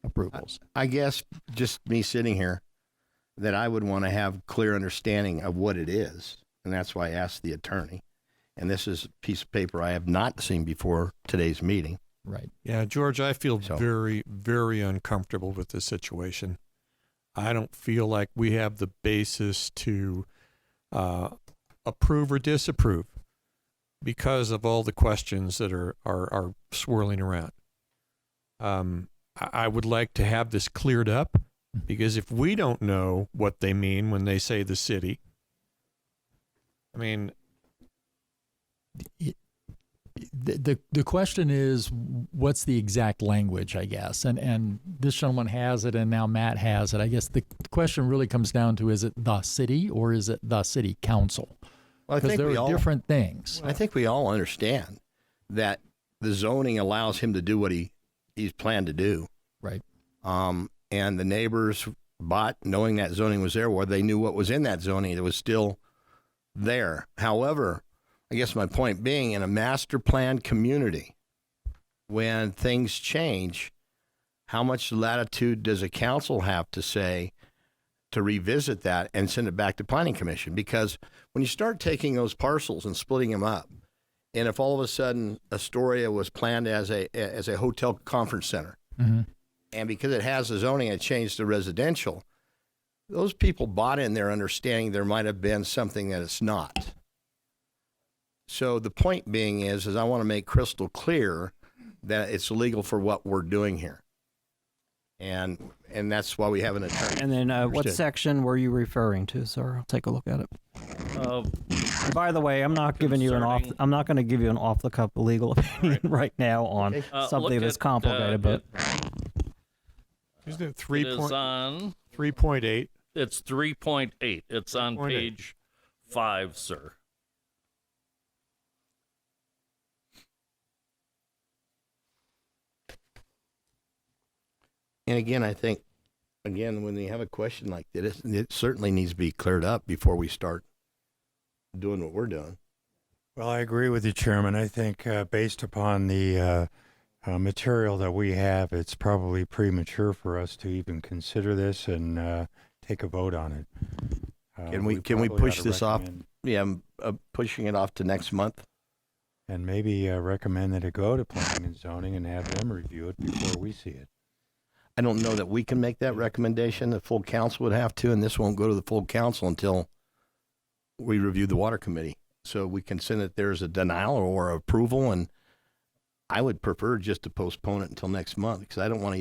approvals. I guess just me sitting here, that I would want to have clear understanding of what it is. And that's why I asked the attorney. And this is a piece of paper I have not seen before today's meeting. Right. Yeah, George, I feel very, very uncomfortable with this situation. I don't feel like we have the basis to approve or disapprove because of all the questions that are swirling around. I would like to have this cleared up, because if we don't know what they mean when they say the city, I mean, the question is, what's the exact language, I guess? And this gentleman has it, and now Matt has it. I guess the question really comes down to, is it the city or is it the city council? Well, because there are different things. I think we all understand that the zoning allows him to do what he's planned to do. Right. And the neighbors bought knowing that zoning was there, where they knew what was in that zoning. It was still there. However, I guess my point being, in a master plan community, when things change, how much latitude does a council have to say to revisit that and send it back to planning commission? Because when you start taking those parcels and splitting them up, and if all of a sudden Astoria was planned as a hotel conference center, and because it has the zoning, it changed to residential, those people bought in there understanding there might have been something that it's not. So the point being is I want to make crystal clear that it's legal for what we're doing here. And that's why we have an attorney. And then what Understood. section were you referring to, sir? I'll take a look at it. And by the way, I'm not giving you I'm not going to give you an off the cuff legal opinion right now on something that's complicated, but Isn't it It is on 3.8? It's 3.8. It's on 3.8. page 5, sir. And again, I think, when you have a question like this, it certainly needs to be cleared up before we start doing what we're doing. Well, I agree with you, Chairman. I think based upon the material that we have, it's probably premature for us to even consider this and take a vote on it. Can we probably push ought to this off? recommend- Yeah, I'm pushing it off to next month. And maybe recommend that it go to planning and zoning and have them review it before we see it. I don't know that we can make that recommendation. The full council would have to, and this won't go to the full council until we review the water committee. So we can send it there as a denial or approval, and I would prefer just to postpone it until next month because I don't want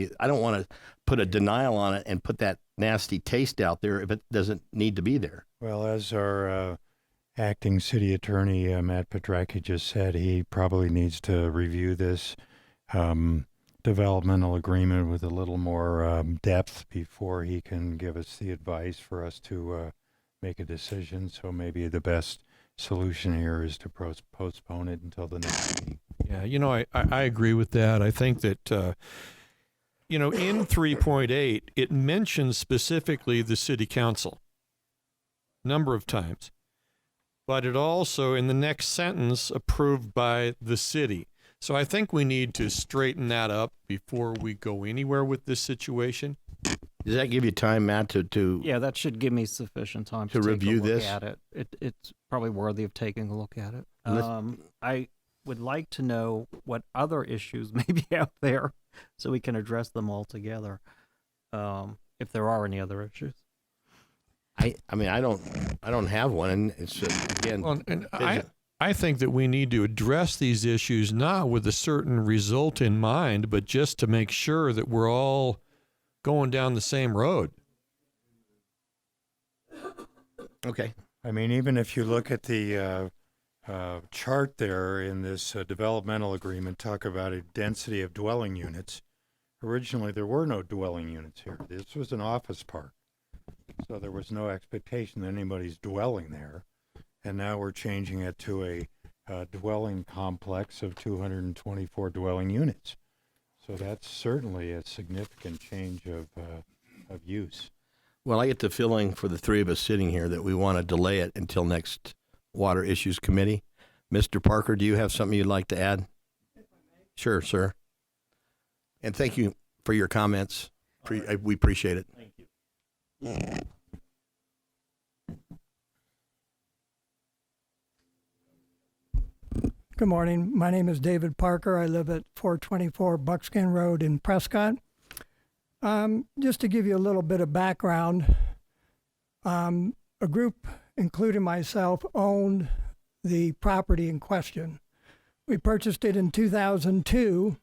to put a denial on it and put that nasty taste out there if it doesn't need to be there. Well, as our acting city attorney, Matt Petracki, just said, he probably needs to review this developmental agreement with a little more depth before he can give us the advice for us to make a decision. So maybe the best solution here is to postpone it until the next meeting. Yeah, I agree with that. I think that, in 3.8, it mentions specifically the city council number of times, but it also, in the next sentence, approved by the city. So I think we need to straighten that up before we go anywhere with this situation. Does that give you time, Matt, to yeah, that should give me sufficient time to take review a look this? at it. It's probably worthy of taking a look at it. Let's- I would like to know what other issues may be out there so we can address them all together, if there are any other issues. I mean, I don't have one, and it's again. Well, and I think that we need to address these issues not with a certain result in mind, but just to make sure that we're all going down the same road. Okay. I mean, even if you look at the chart there in this developmental agreement, talk about a density of dwelling units. Originally, there were no dwelling units here. This was an office park. So there was no expectation that anybody's dwelling there. And now we're changing it to a dwelling complex of 224 dwelling units. So that's certainly a significant change of use. Well, I get the feeling for the three of us sitting here that we want to delay it until next Water Issues Committee. Mr. Parker, do you have something you'd like to add? Sure, sir. And thank you for your comments. We appreciate it. Thank you. Good morning. My name is David Parker. I live at 424 Buckskin Road in Prescott. Just to give you a little bit of background, a group, including myself, owned the property in question. We purchased it in 2002.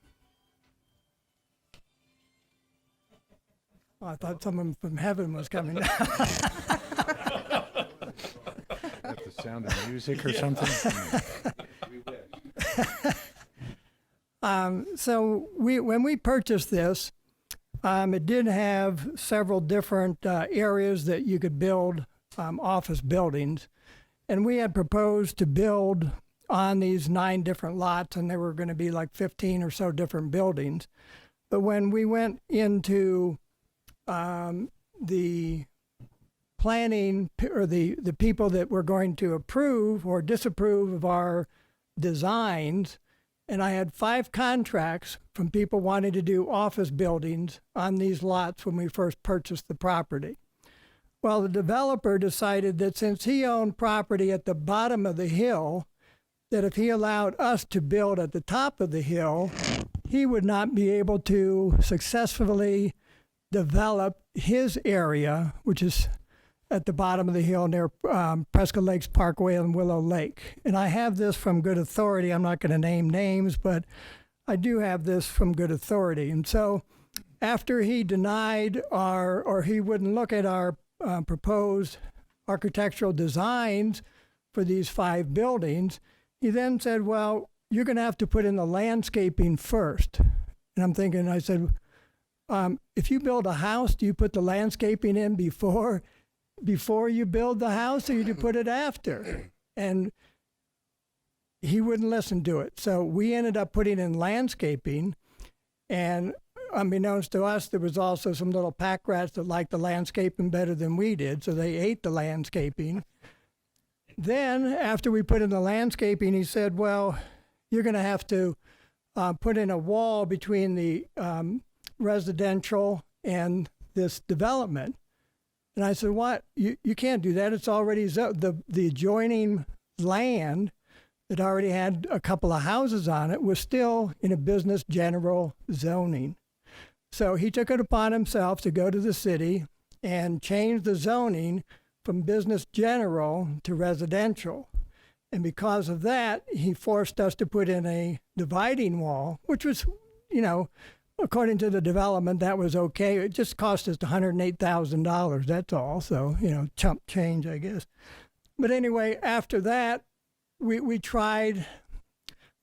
I thought someone from heaven was coming down. That's the sound of music or something? So when we purchased this, it did have several different areas that you could build office buildings. And we had proposed to build on these 9 different lots, and there were going to be like 15 or so different buildings. But when we went into the planning or the people that were going to approve or disapprove of our designs. And I had 5 contracts from people wanting to do office buildings on these lots when we first purchased the property. Well, the developer decided that since he owned property at the bottom of the hill, that if he allowed us to build at the top of the hill, he would not be able to successfully develop his area, which is at the bottom of the hill near Prescott Lakes Parkway and Willow Lake. And I have this from good authority. I'm not going to name names, but I do have this from good authority. And so after he denied or he wouldn't look at our proposed architectural designs for these 5 buildings, he then said, well, you're going to have to put in the landscaping first. And I'm thinking, I said, if you build a house, do you put the landscaping in before you build the house, or you put it after? And he wouldn't listen to it. So we ended up putting in landscaping, and unbeknownst to us, there was also some little pack rats that liked the landscaping better than we did, so they ate the landscaping. Then, after we put in the landscaping, he said, well, you're going to have to put in a wall between the residential and this development. And I said, what? You can't do that. It's already the adjoining land that already had a couple of houses on it was still in a business general zoning. So he took it upon himself to go to the city and change the zoning from business general to residential. And because of that, he forced us to put in a dividing wall, which was, according to the development, that was okay. It just cost us $108,000, that's all. So, chump change, I guess. But anyway, after that, we tried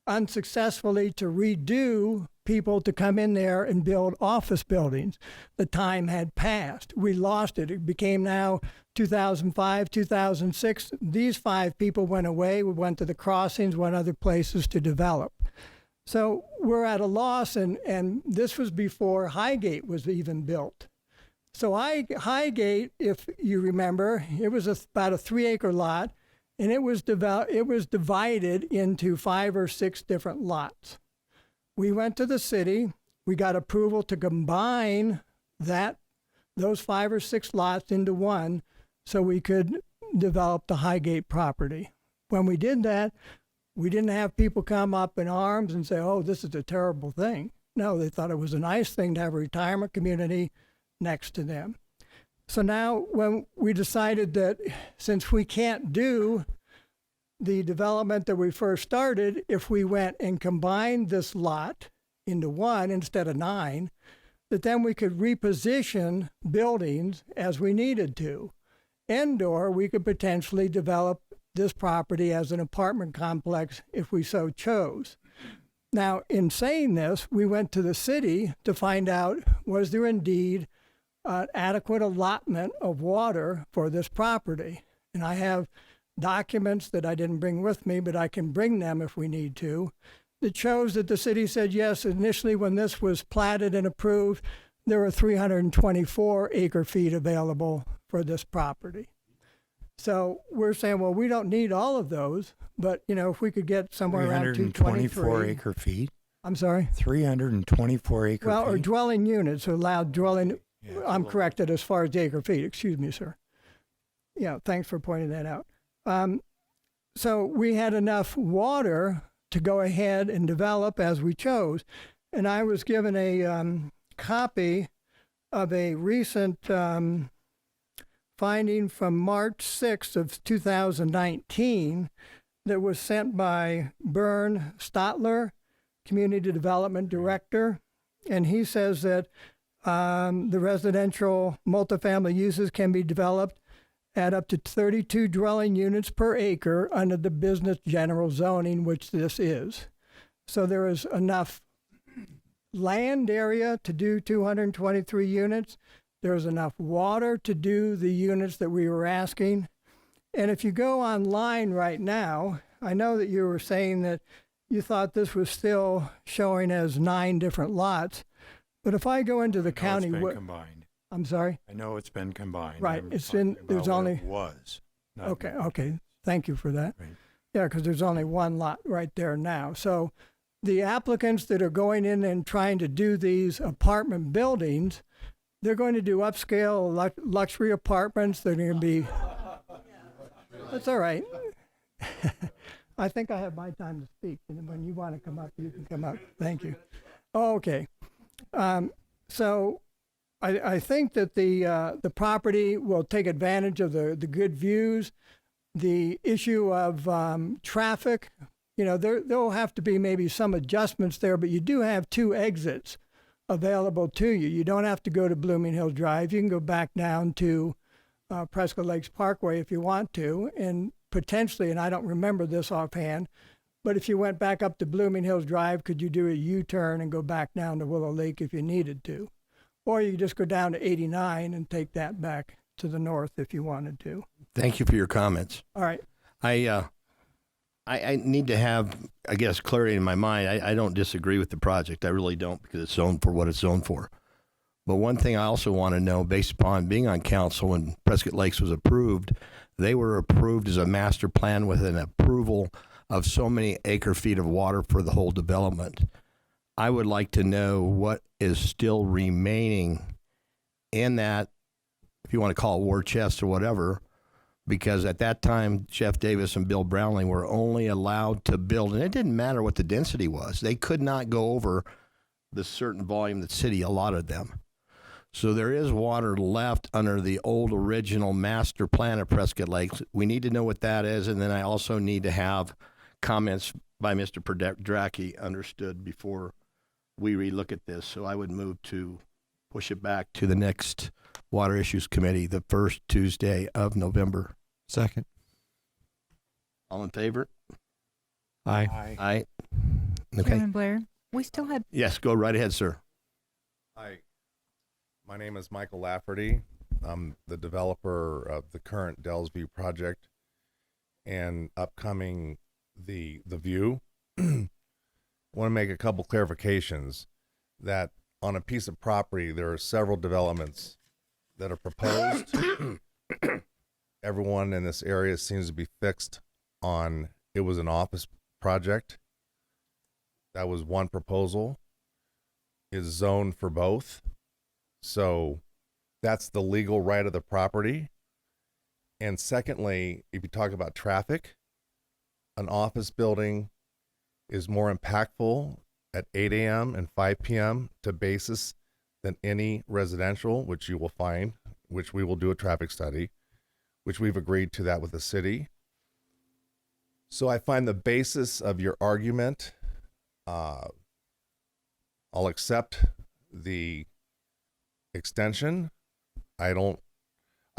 unsuccessfully to redo people to come in there and build office buildings. The time had passed. We lost it. It became now 2005, 2006. These 5 people went away. We went to the crossings, went other places to develop. So we're at a loss, and this was before Highgate was even built. So Highgate, if you remember, it was about a 3-acre lot, and it was divided into 5 or 6 different lots. We went to the city. We got approval to combine those 5 or 6 lots into one, so we could develop the Highgate property. When we did that, we didn't have people come up in arms and say, oh, this is a terrible thing. No, they thought it was a nice thing to have a retirement community next to them. So now when we decided that since we can't do the development that we first started, if we went and combined this lot into one instead of 9, that then we could reposition buildings as we needed to. And/or we could potentially develop this property as an apartment complex if we so chose. Now, in saying this, we went to the city to find out, was there indeed adequate allotment of water for this property? And I have documents that I didn't bring with me, but I can bring them if we need to, that shows that the city said, yes, initially when this was platted and approved, there were 324 acre feet available for this property. So we're saying, well, we don't need all of those, but, if we could get somewhere around 324 acre feet? I'm sorry? 324 acre feet? Well, or dwelling units, allowed dwelling, I'm corrected as far as the acre feet, excuse me, sir. Yeah, thanks for pointing that out. So we had enough water to go ahead and develop as we chose. And I was given a copy of a recent finding from March 6th of 2019 that was sent by Bern Stotler, Community Development Director. And he says that the residential multifamily uses can be developed at up to 32 dwelling units per acre under the business general zoning, which this is. So there is enough land area to do 223 units. There's enough water to do the units that we were asking. And if you go online right now, I know that you were saying that you thought this was still showing as 9 different lots. But if I go into the county... It's been combined. I'm sorry? I know it's been combined. Right, I'm it's talking in- there's about what only- it was. not Okay, now. okay. Thank you for that. Right. Yeah, because there's only one lot right there now. So the applicants that are going in and trying to do these apartment buildings, they're going to do upscale luxury apartments. They're going to be. That's all right. I think I have my time to speak. And when you want to come up, you can come up. Thank you. Okay. So I think that the property will take advantage of the good views. The issue of traffic, you know, there'll have to be maybe some adjustments there, but you do have 2 exits available to you. You don't have to go to Blooming Hills Drive. You can go back down to Prescott Lakes Parkway if you want to, and potentially, and I don't remember this offhand, but if you went back up to Blooming Hills Drive, could you do a U-turn and go back down to Willow Lake if you needed to? Or you could just go down to 89 and take that back to the north if you wanted to. Thank you for your comments. All right. I need to have, I guess, clarity in my mind. I don't disagree with the project. I really don't, because it's zoned for what it's zoned for. But one thing I also want to know, based upon being on council when Prescott Lakes was approved, they were approved as a master plan with an approval of so many acre feet of water for the whole development. I would like to know what is still remaining in that, if you want to call it war chest or whatever, because at that time, Jeff Davis and Bill Brownlee were only allowed to build, and it didn't matter what the density was. They could not go over the certain volume that city allotted them. So there is water left under the old original master plan of Prescott Lakes. We need to know what that is, and then I also need to have comments by Mr. Draki understood before we relook at this. So I would move to push it back to the next Water Issues Committee, the first Tuesday of November. Second. All in favor? Aye. Aye. Okay. Chairman Blair, we still had Yes, go right ahead, sir. Hi, my name is Michael Lafferty. I'm the developer of the current Dellsview project and upcoming the View. I want to make a couple clarifications that on a piece of property, there are several developments that are proposed. Everyone in this area seems to be fixed on it was an office project. That was one proposal. Is zoned for both. So that's the legal right of the property. And secondly, if you talk about traffic, an office building is more impactful at 8 a.m. and 5 p.m. to basis than any residential, which you will find, which we will do a traffic study, which we've agreed to that with the city. So I find the basis of your argument, I'll accept the extension. I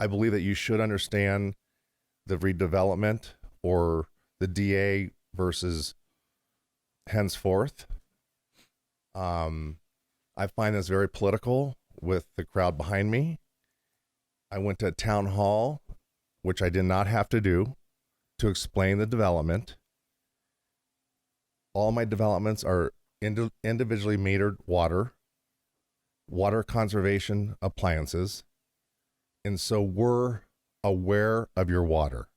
believe that you should understand the redevelopment or the DA versus henceforth. I find this very political with the crowd behind me. I went to a town hall, which I did not have to do, to explain the development. All my developments are individually metered water conservation appliances, and so we're aware of your water,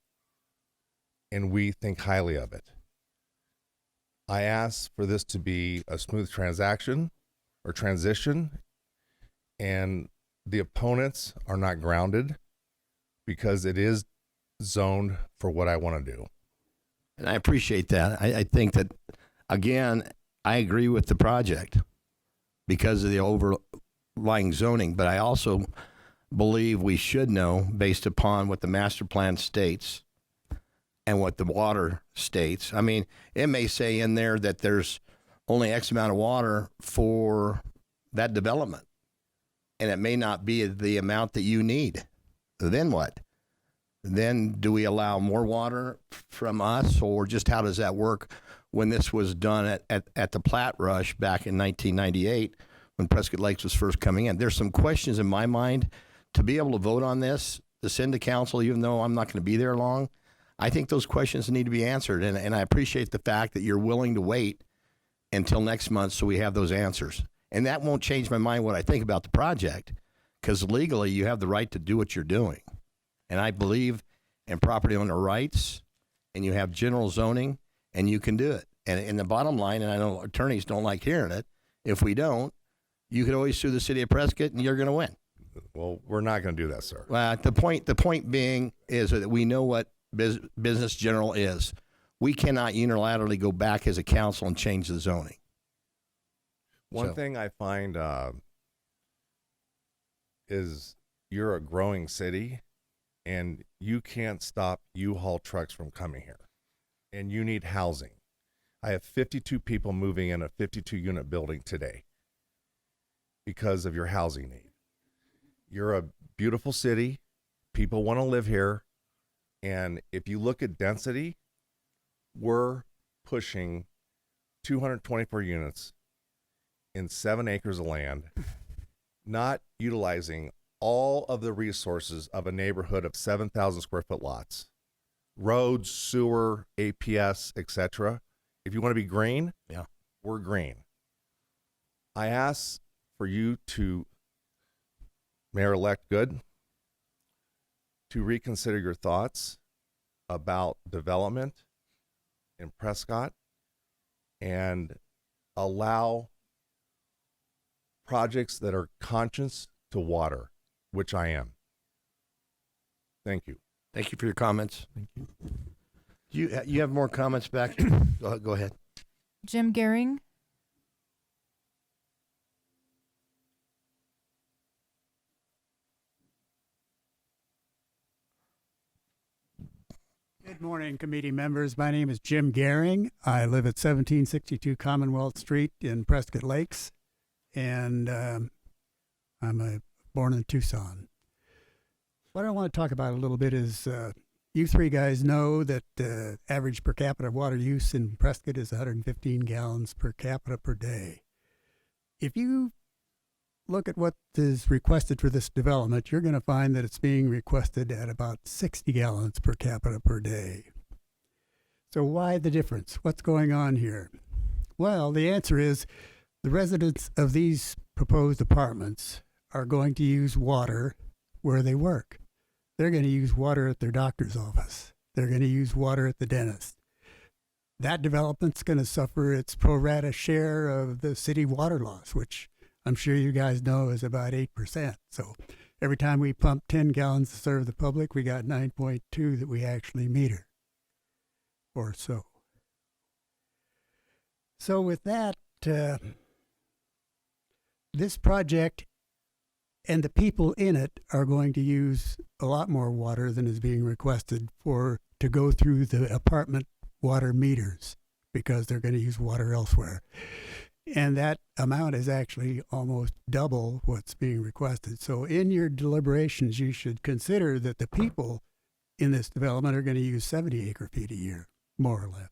and we think highly of it. I ask for this to be a smooth transaction or transition, and the opponents are not grounded because it is zoned for what I want to do. And I appreciate that. I think that, again, I agree with the project because of the overlying zoning, but I also believe we should know, based upon what the master plan states and what the water states. I mean, it may say in there that there's only X amount of water for that development, and it may not be the amount that you need. Then what? Then do we allow more water from us, or just how does that work when this was done at the plat rush back in 1998 when Prescott Lakes was first coming in? There's some questions in my mind to be able to vote on this, to send to council, even though I'm not going to be there long. I think those questions need to be answered, and I appreciate the fact that you're willing to wait until next month so we have those answers. And that won't change my mind what I think about the project, because legally you have the right to do what you're doing. And I believe in property owner rights, and you have general zoning, and you can do it. And in the bottom line, and I know attorneys don't like hearing it, if we don't, you could always sue the city of Prescott, and you're going to win. Well, we're not going to do that, sir. Well, the point being is that we know what business general is. We cannot unilaterally go back as a council and change the zoning. One thing I find is you're a growing city, and you can't stop U-Haul trucks from coming here, and you need housing. I have 52 people moving in a 52-unit building today because of your housing need. You're a beautiful city. People want to live here. And if you look at density, we're pushing 224 units in 7 acres of land, not utilizing all of the resources of a neighborhood of 7,000 square foot lots, roads, sewer, APS, etc. If you want to be green, yeah, we're green. I ask for you to, Mayor-elect Good, to reconsider your thoughts about development in Prescott and allow projects that are conscious to water, which I am. Thank you. Thank you for your comments. Thank you. You have more comments back? Go ahead. Jim Gehring. Good morning, committee members. My name is Jim Gehring. I live at 1762 Commonwealth Street in Prescott Lakes, and I'm born in Tucson. What I want to talk about a little bit is you three guys know that average per capita water use in Prescott is 115 gallons per capita per day. If you look at what is requested for this development, you're going to find that it's being requested at about 60 gallons per capita per day. So why the difference? What's going on here? Well, the answer is the residents of these proposed apartments are going to use water where they work. They're going to use water at their doctor's office. They're going to use water at the dentist. That development's going to suffer its pro rata share of the city water loss, which I'm sure you guys know is about 8%. So every time we pump 10 gallons to serve the public, we got 9.2 that we actually meter or so. So with that, this project and the people in it are going to use a lot more water than is being requested to go through the apartment water meters, because they're going to use water elsewhere. And that amount is actually almost double what's being requested. So in your deliberations, you should consider that the people in this development are going to use 70 acre feet a year, more or less.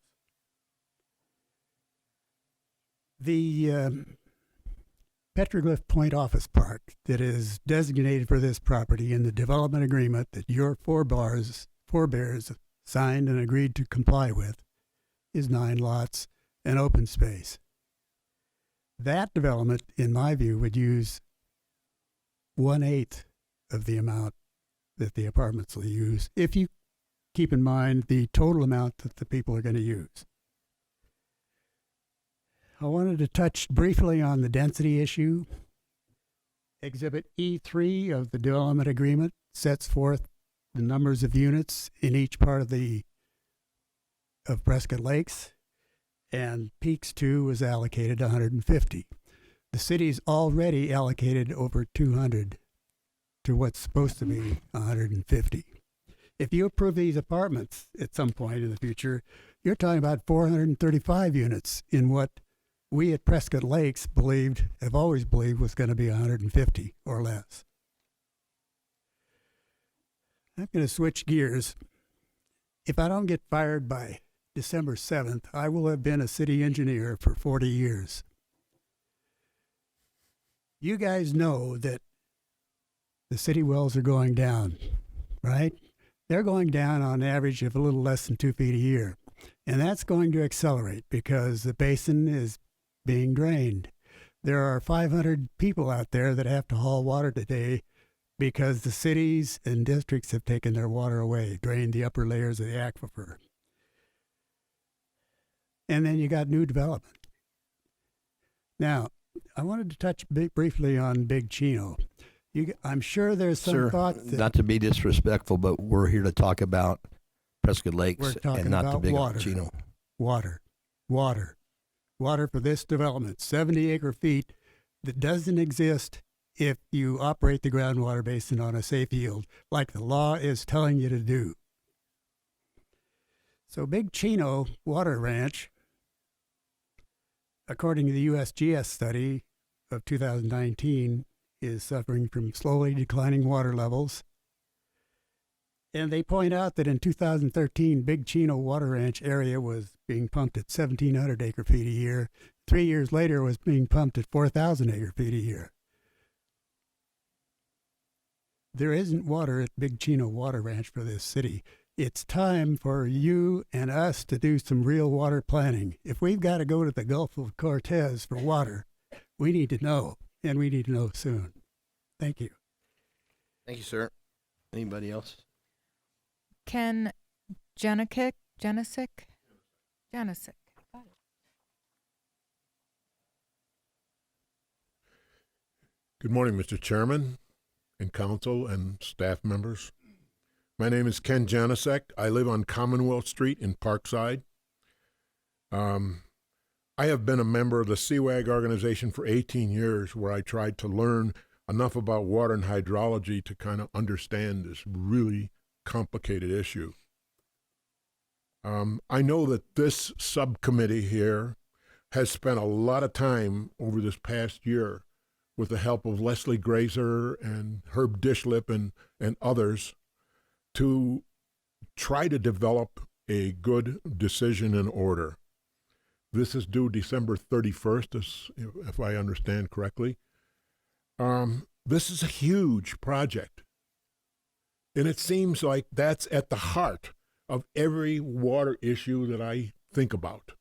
The Petroglyph Point Office Park that is designated for this property in the development agreement that your forebears signed and agreed to comply with is 9 lots and open space. That development, in my view, would use 1/8 of the amount that the apartments will use, if you keep in mind the total amount that the people are going to use. I wanted to touch briefly on the density issue. Exhibit E3 of the development agreement sets forth the numbers of units in each part of Prescott Lakes, and Peaks 2 was allocated 150. The city's already allocated over 200 to what's supposed to be 150. If you approve these apartments at some point in the future, you're talking about 435 units in what we at Prescott Lakes have always believed was going to be 150 or less. I'm going to switch gears. If I don't get fired by December 7th, I will have been a city engineer for 40 years. You guys know that the city wells are going down, right? They're going down on average of a little less than 2 feet a year. And that's going to accelerate because the basin is being drained. There are 500 people out there that have to haul water today because the cities and districts have taken their water away, drained the upper layers of the aquifer. And then you got new development. Now, I wanted to touch briefly on Big Chino. I'm sure there's some Sir, thought that not to be disrespectful, but we're here to talk about Prescott we're Lakes talking and not the about Big water. Chino. Water for this development, 70 acre feet that doesn't exist if you operate the groundwater basin on a safe yield, like the law is telling you to do. So Big Chino Water Ranch, according to the USGS study of 2019, is suffering from slowly declining water levels. And they point out that in 2013, Big Chino Water Ranch area was being pumped at 1,700 acre feet a year. 3 years later, it was being pumped at 4,000 acre feet a year. There isn't water at Big Chino Water Ranch for this city. It's time for you and us to do some real water planning. If we've got to go to the Gulf of Cortez for water, we need to know, and we need to know soon. Thank you. Thank you, sir. Anybody else? Ken Janicic. Good morning, Mr. Chairman and council and staff members. My name is Ken Janicic. I live on Commonwealth Street in Parkside. I have been a member of the CWAG organization for 18 years, where I tried to learn enough about water and hydrology to kind of understand this really complicated issue. I know that this subcommittee here has spent a lot of time over this past year with the help of Leslie Grazer and Herb Dishlip and others to try to develop a good decision and order. This is due December 31st, if I understand correctly. This is a huge project. And it seems like that's at the heart of every water issue that I think about.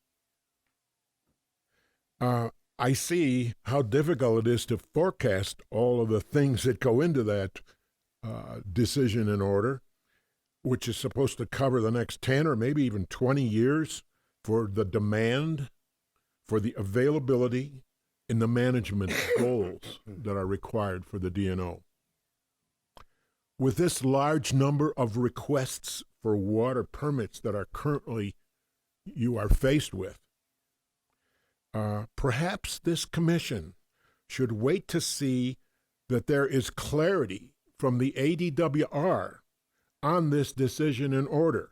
I see how difficult it is to forecast all of the things that go into that decision and order, which is supposed to cover the next 10 or maybe even 20 years for the demand, for the availability, and the management goals that are required for the DNO. With this large number of requests for water permits that are currently you are faced with, perhaps this commission should wait to see that there is clarity from the ADWR on this decision and order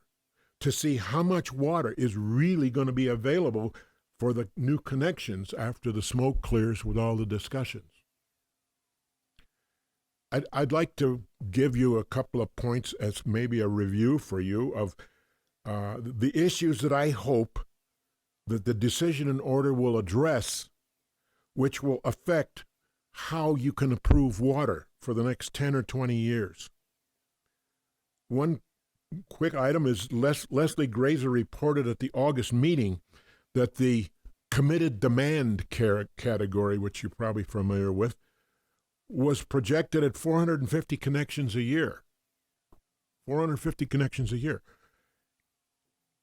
to see how much water is really going to be available for the new connections after the smoke clears with all the discussions. I'd like to give you a couple of points as maybe a review for you of the issues that I hope that the decision and order will address, which will affect how you can improve water for the next 10 or 20 years. One quick item is Leslie Grazer reported at the August meeting that the committed demand category, which you're probably familiar with, was projected at 450 connections a year. 450 connections a year.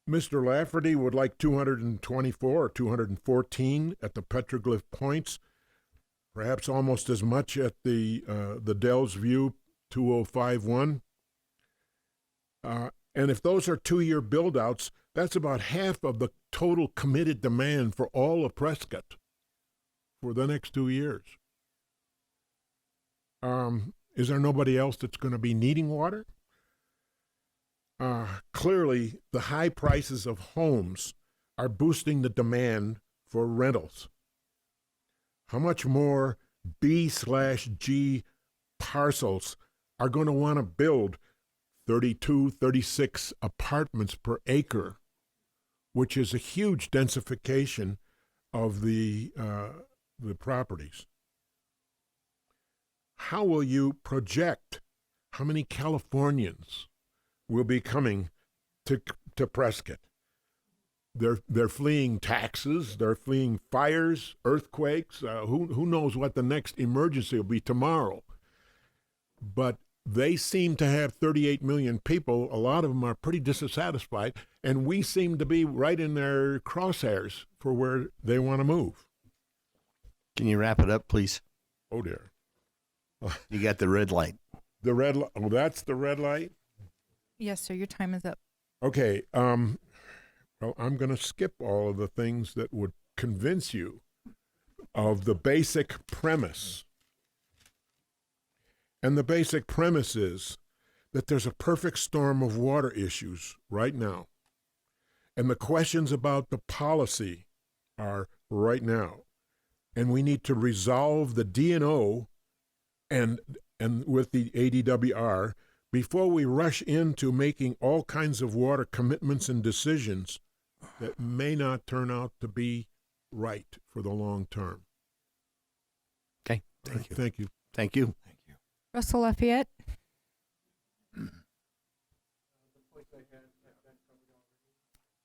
Mr. Lafferty would like 224 or 214 at the petroglyph points, perhaps almost as much at the Dells View 2051. And if those are 2-year build-outs, that's about half of the total committed demand for all of Prescott for the next 2 years. Is there nobody else that's going to be needing water? Clearly, the high prices of homes are boosting the demand for rentals. How much more B/G parcels are going to want to build 32, 36 apartments per acre, which is a huge densification of the properties? How will you project how many Californians will be coming to Prescott? They're fleeing taxes, they're fleeing fires, earthquakes. Who knows what the next emergency will be tomorrow? but they seem to have 38 million people. A lot of them are pretty dissatisfied, and we seem to be right in their crosshairs for where they want to move. Can you wrap it up, please? Oh, dear. You got the red light. The red light. Oh, that's the red light? Yes, sir. Your time is up. Okay. Well, I'm going to skip all of the things that would convince you of the basic premise. And the basic premise is that there's a perfect storm of water issues right now. And the questions about the policy are right now. And we need to resolve the DNO and with the ADWR before we rush into making all kinds of water commitments and decisions that may not turn out to be right for the long term. Okay. Thank you. Thank you. Thank you. Russell Lafayette.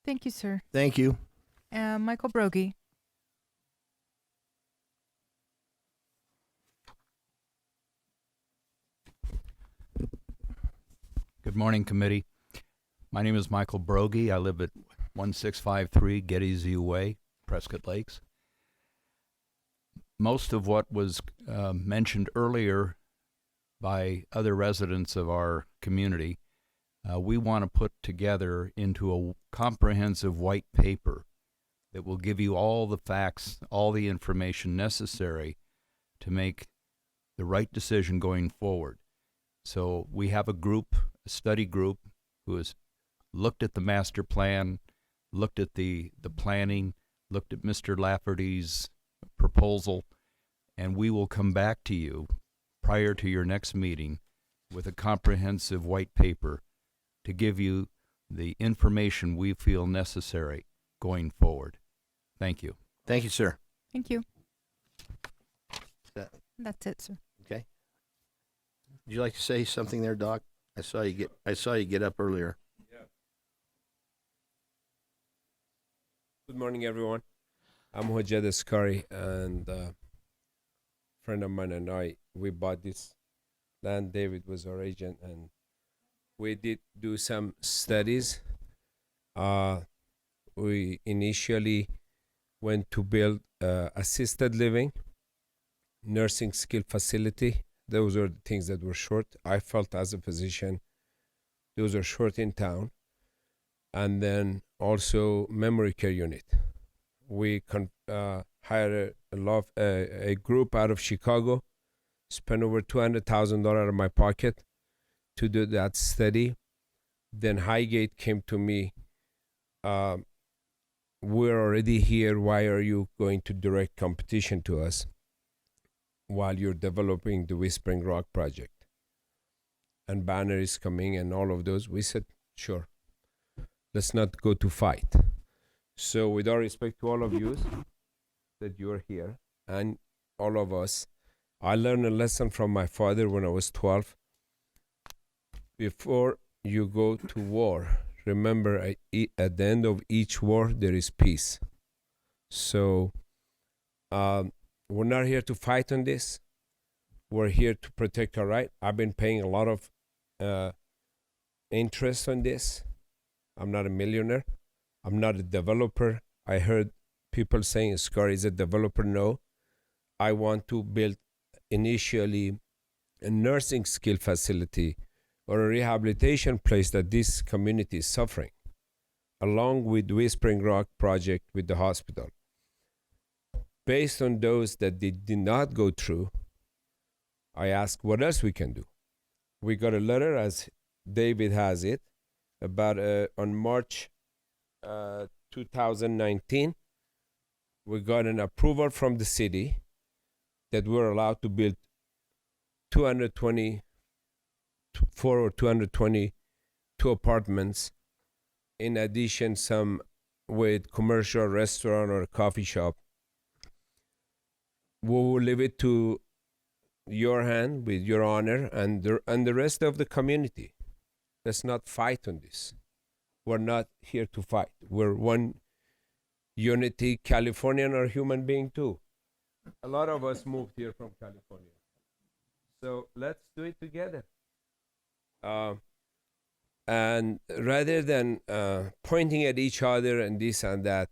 Thank you, sir. Thank you. Michael Brogy. Good morning, committee. My name is Michael Brogy. I live at 1653 Gettysview Way, Prescott Lakes. Most of what was mentioned earlier by other residents of our community, we want to put together into a comprehensive white paper that will give you all the facts, all the information necessary to make the right decision going forward. So we have a group, a study group, who has looked at the master plan, looked at the planning, looked at Mr. Lafferty's proposal, and we will come back to you prior to your next meeting with a comprehensive white paper to give you the information we feel necessary going forward. Thank you. Thank you, sir. Thank you. That's it, sir. Okay. Would you like to say something there, Doc? I saw you get up earlier. Yeah. Good morning, everyone. I'm Hojed Askari, and a friend of mine and I, we bought this land. David was our agent, and we did do some studies. We initially went to build assisted living, nursing skill facility. Those are the things that were short. I felt as a physician, those are short in town. And then also memory care unit. We hired a group out of Chicago, spent over $200,000 out of my pocket to do that study. Then Highgate came to me, we're already here, why are you going to direct competition to us while you're developing the Whispering Rock project? And Banner is coming and all of those. We said, sure, let's not go to fight. So with all respect to all of you that you're here and all of us, I learned a lesson from my father when I was 12. Before you go to war, remember at the end of each war, there is peace. So we're not here to fight on this. We're here to protect our right. I've been paying a lot of interest on this. I'm not a millionaire. I'm not a developer. I heard people saying Scar is a developer. No, I want to build initially a nursing skill facility or a rehabilitation place that this community is suffering, along with Whispering Rock project with the hospital. Based on those that did not go through, I asked what else we can do. We got a letter, as David has it, about on March 2019, we got an approval from the city that we're allowed to build 224 or 222 apartments, in addition some with commercial restaurant or coffee shop. We will leave it to your hand with your honor and the rest of the community. Let's not fight on this. We're not here to fight. We're one unity. Californian are human being too. A lot of us moved here from California. So let's do it together. And rather than pointing at each other and this and that,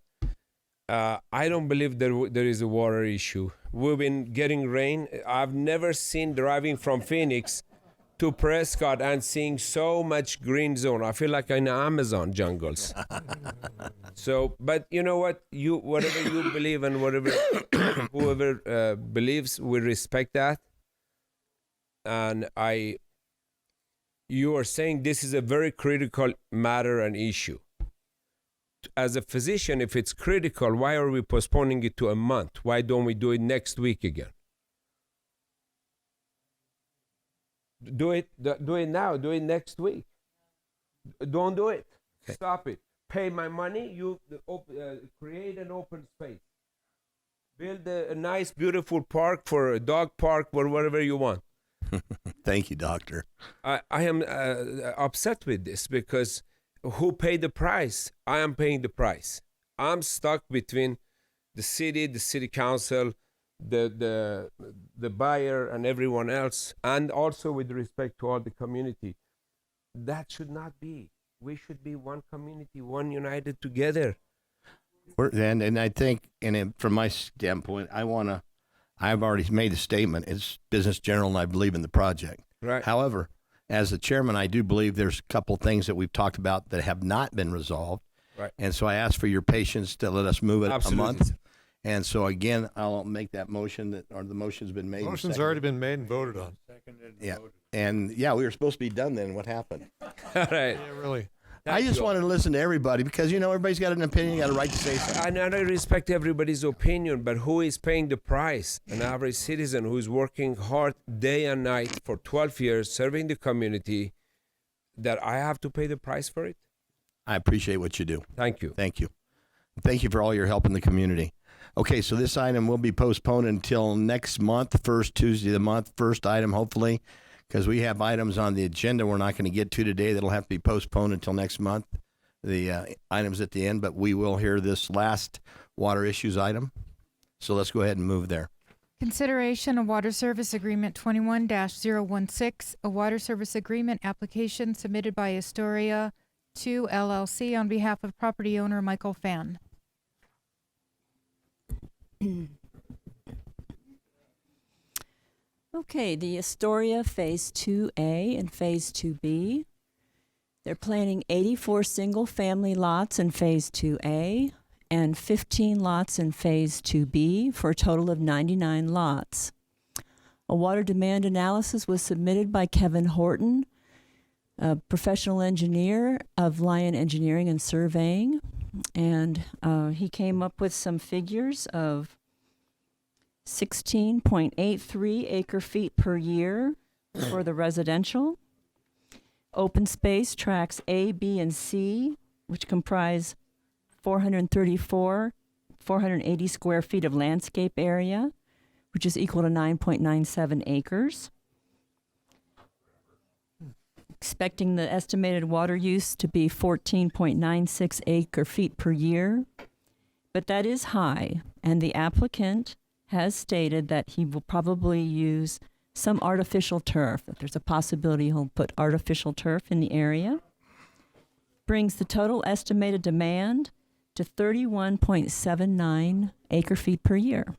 I don't believe there is a water issue. We've been getting rain. I've never seen driving from Phoenix to Prescott and seeing so much green zone. I feel like in Amazon jungles. So, but you know what? Whatever you believe and whatever whoever believes, we respect that. And you are saying this is a very critical matter and issue. As a physician, if it's critical, why are we postponing it to a month? Why don't we do it next week again? Do it now. Do it next week. Don't do it. Okay. Stop it. Pay my money. You create an open space. Build a nice, beautiful park for a dog park or whatever you want. Thank you, doctor. I am upset with this because who paid the price? I am paying the price. I'm stuck between the city council, the buyer, and everyone else, and also with respect to all the community. That should not be. We should be one community, one united together. And I think, from my standpoint, I've already made a statement. It's business general, and I believe in the project. Right. However, as the chairman, I do believe there's a couple things that we've talked about that have not been resolved. Right. And so I ask for your patience to let us move it Absolutely. a month. And so again, I'll make that motion the motion's been made. Motion's already been made and voted on. Yeah. And we were supposed to be done then. What happened? All right. Yeah, really. I just wanted to listen to everybody because, everybody's got an opinion, got a right to say something. And I respect everybody's opinion, but who is paying the price? An average citizen who's working hard day and night for 12 years, serving the community, that I have to pay the price for it? I appreciate what you do. Thank you. Thank you. Thank you for all your help in the community. Okay, so this item will be postponed until next month, first Tuesday of the month, first item, hopefully, because we have items on the agenda we're not going to get to today that'll have to be postponed until next month, the items at the end, but we will hear this last water issues item. So let's go ahead and move there. Consideration of Water Service Agreement 21-016, a water service agreement application submitted by Astoria 2 LLC on behalf of property owner Michael Fan. Okay, the Astoria Phase 2A and Phase 2B. They're planning 84 single-family lots in Phase 2A and 15 lots in Phase 2B for a total of 99 lots. A water demand analysis was submitted by Kevin Horton, a professional engineer of Lion Engineering and Surveying, and he came up with some figures of 16.83 acre-feet per year for the residential. Open space tracks A, B, and C, which comprise 480 square feet of landscape area, which is equal to 9.97 acres. Expecting the estimated water use to be 14.96 acre-feet per year. But that is high, and the applicant has stated that he will probably use some artificial turf, that there's a possibility he'll put artificial turf in the area. Brings the total estimated demand to 31.79 acre-feet per year.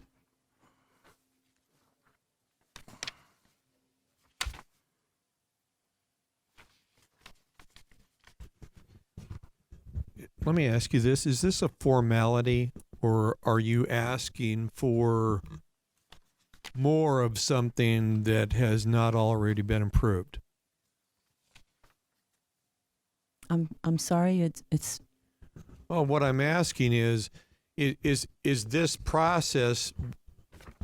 Let me ask you this. Is this a formality, or are you asking for more of something that has not already been approved? I'm sorry, it's Well, what I'm asking is this process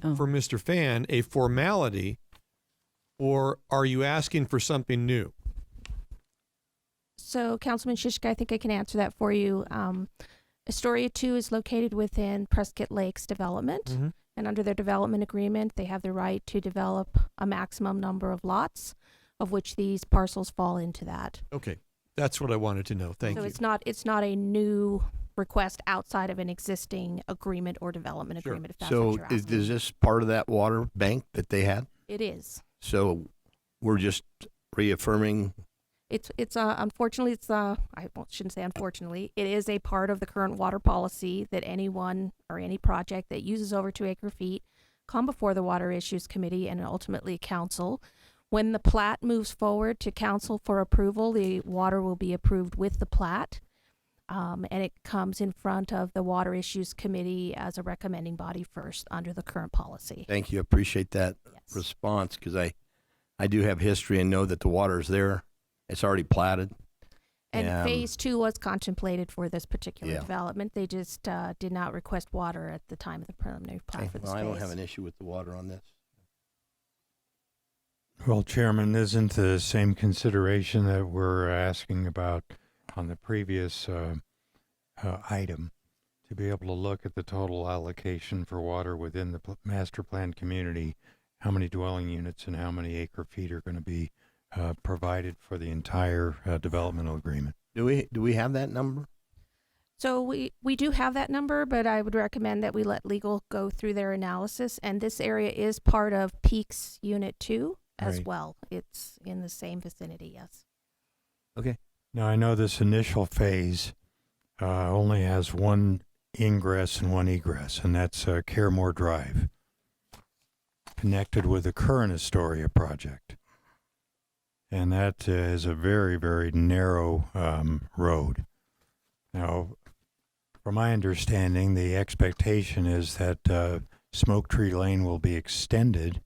for Mr. Fan a formality, or are you asking for something new? So, Councilman Shishka, I think I can answer that for you. Astoria 2 is located within Prescott Lakes Development, Mm-hmm. and under their development agreement, they have the right to develop a maximum number of lots, of which these parcels fall into that. Okay, that's what I wanted to know. Thank so you. it's not a new request outside of an existing agreement or development agreement, if that's what you're asking. Is this part of that water bank that they had? It is. So we're just reaffirming. It's unfortunately, shouldn't say unfortunately, it is a part of the current water policy that anyone or any project that uses over 2 acre feet come before the Water Issues Committee and ultimately council. When the plat moves forward to council for approval, the water will be approved with the plat. And it comes in front of the Water Issues Committee as a recommending body first under the current policy. Thank you. Appreciate that response, because I do have history and know that the water's there. It's already platted. And phase 2 was contemplated for this particular development. They just did not request water at the time of the preliminary plat for this phase. I don't have an issue with the water on this. Well, Chairman, isn't the same consideration that we're asking about on the previous item, to be able to look at the total allocation for water within the master plan community, how many dwelling units and how many acre feet are going to be provided for the entire developmental agreement? Do we have that number? So we do have that number, but I would recommend that we let legal go through their analysis. And this area is part of Peaks Unit 2 as well. It's in the same vicinity, yes. Okay. Now, I know this initial phase only has one ingress and one egress, and that's Caremore Drive, connected with the current Astoria project. And that is a very, very narrow road. Now, from my understanding, the expectation is that Smoke Tree Lane will be extended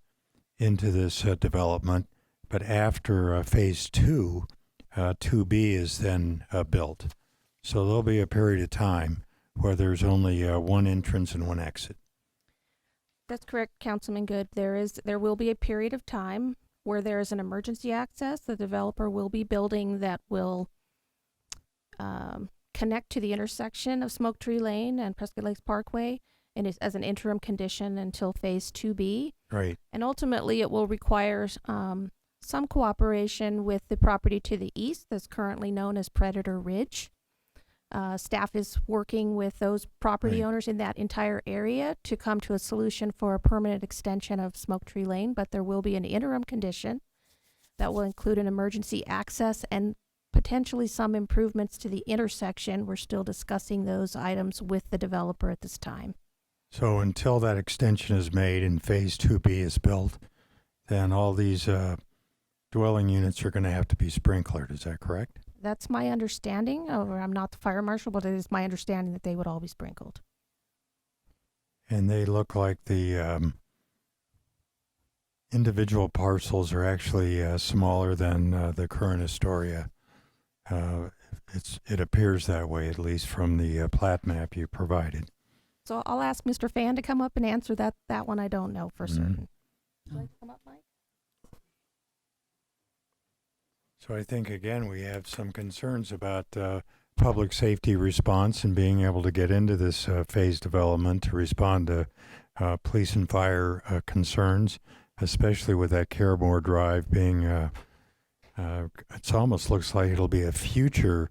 into this development, but after phase 2, 2B is then built. So there'll be a period of time where there's only one entrance and one exit. That's correct, Councilman Good. There will be a period of time where there is an emergency access. The developer will be building that will connect to the intersection of Smoke Tree Lane and Prescott Lakes Parkway, and is as an interim condition until phase 2B. Right. And ultimately, it will require some cooperation with the property to the east that's currently known as Predator Ridge. Staff is working with those property owners in that entire area to come to a solution for a permanent extension of Smoke Tree Lane, but there will be an interim condition that will include an emergency access and potentially some improvements to the intersection. We're still discussing those items with the developer at this time. So until that extension is made and phase 2B is built, then all these dwelling units are going to have to be sprinklered. Is that correct? That's my understanding. I'm not the fire marshal, but it is my understanding that they would all be sprinkled. And they look like the individual parcels are actually smaller than the current Astoria. It appears that way, at least from the plat map you provided. So I'll ask Mr. Fan to come up and answer that one. I don't know for certain. Would you like to come up, Mike? So I think, again, we have some concerns about public safety response and being able to get into this phase development to respond to police and fire concerns, especially with that Caremore Drive being, it almost looks like it'll be a future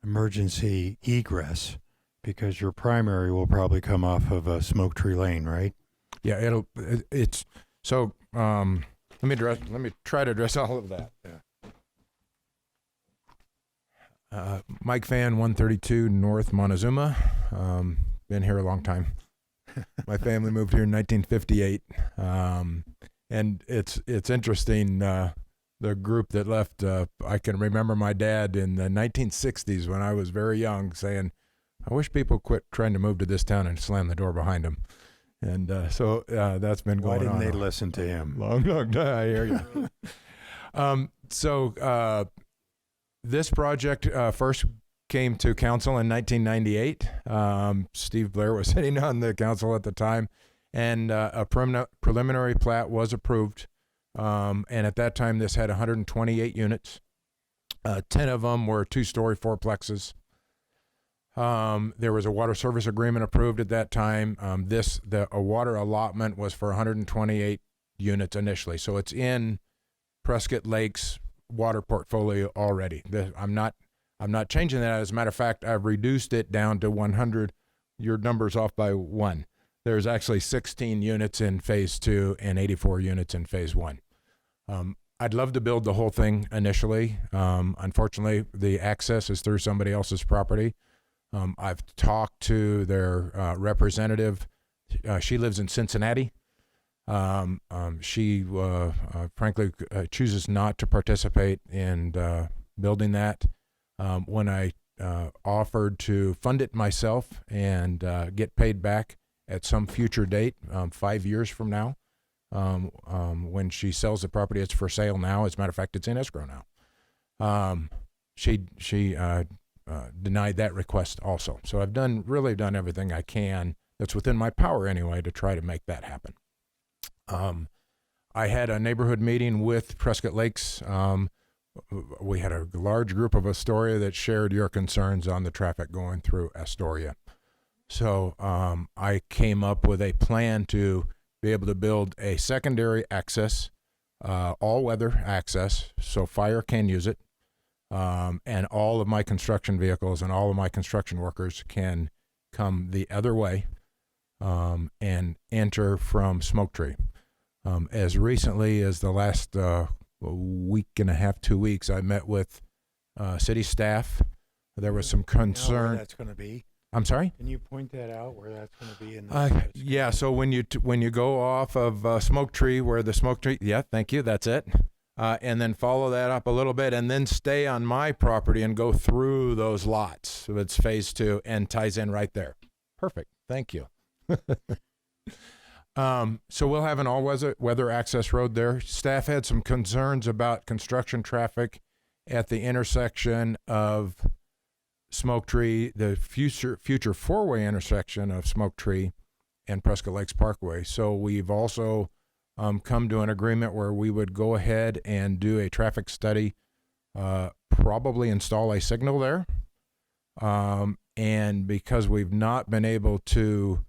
emergency egress, because your primary will probably come off of Smoke Tree Lane, right? Yeah, it's so. Let me try to address all of that. Yeah. Mike Fan, 132 North Montezuma. Been here a long time. My family moved here in 1958, and it's interesting. The group that left. I can remember my dad in the 1960s when I was very young saying, "I wish people quit trying to move to this town and slam the door behind them." And so that's been going on. Why didn't they listen to him? Long time. I hear you. So this project first came to council in 1998. Steve Blair was sitting on the council at the time, and a preliminary plat was approved. And at that time, this had 128 units. 10 of them were two-story fourplexes. There was a water service agreement approved at that time. A water allotment was for 128 units initially. So it's in Prescott Lakes water portfolio already. I'm not changing that. As a matter of fact, I've reduced it down to 100. Your number's off by 1. There's actually 16 units in phase 2 and 84 units in phase 1. I'd love to build the whole thing initially. Unfortunately, the access is through somebody else's property. I've talked to their representative. She lives in Cincinnati. She frankly chooses not to participate in building that. When I offered to fund it myself and get paid back at some future date, 5 years from now, when she sells the property, it's for sale now. As a matter of fact, it's in escrow now. She denied that request also. So I've really done everything I can that's within my power anyway to try to make that happen. I had a neighborhood meeting with Prescott Lakes. We had a large group of Astoria that shared your concerns on the traffic going through Astoria. So I came up with a plan to be able to build a secondary access, all-weather access, so fire can use it, and all of my construction vehicles and all of my construction workers can come the other way and enter from Smoke Tree. As recently as the last week and a half, 2 weeks, I met with city staff. There was some concern. Where that's going to be? I'm sorry? Can you point that out where that's going to be? In yeah, so when you go off of Smoke Tree, where the Smoke Tree, yeah, thank you, that's it. And then follow that up a little bit and then stay on my property and go through those lots. So it's phase 2 and ties in right there. Perfect. Thank you. So we'll have an all-weather access road there. Staff had some concerns about construction traffic at the intersection of Smoke Tree, the future four-way intersection of Smoke Tree and Prescott Lakes Parkway. So we've also come to an agreement where we would go ahead and do a traffic study, probably install a signal there. And because we've not been able to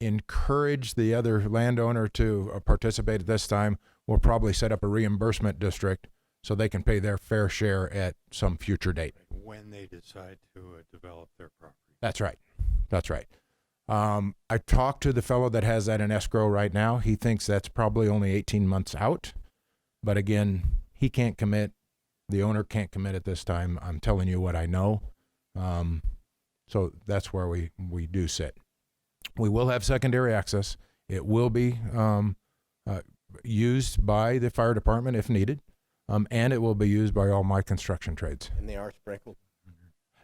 encourage the other landowner to participate at this time, we'll probably set up a reimbursement district so they can pay their fair share at some future date. When they decide to develop their property. That's right. That's right. I talked to the fellow that has that in escrow right now. He thinks that's probably only 18 months out. But again, he can't commit. The owner can't commit at this time. I'm telling you what I know. So that's where we do sit. We will have secondary access. It will be used by the fire department if needed. And it will be used by all my construction trades. And they are sprinkled?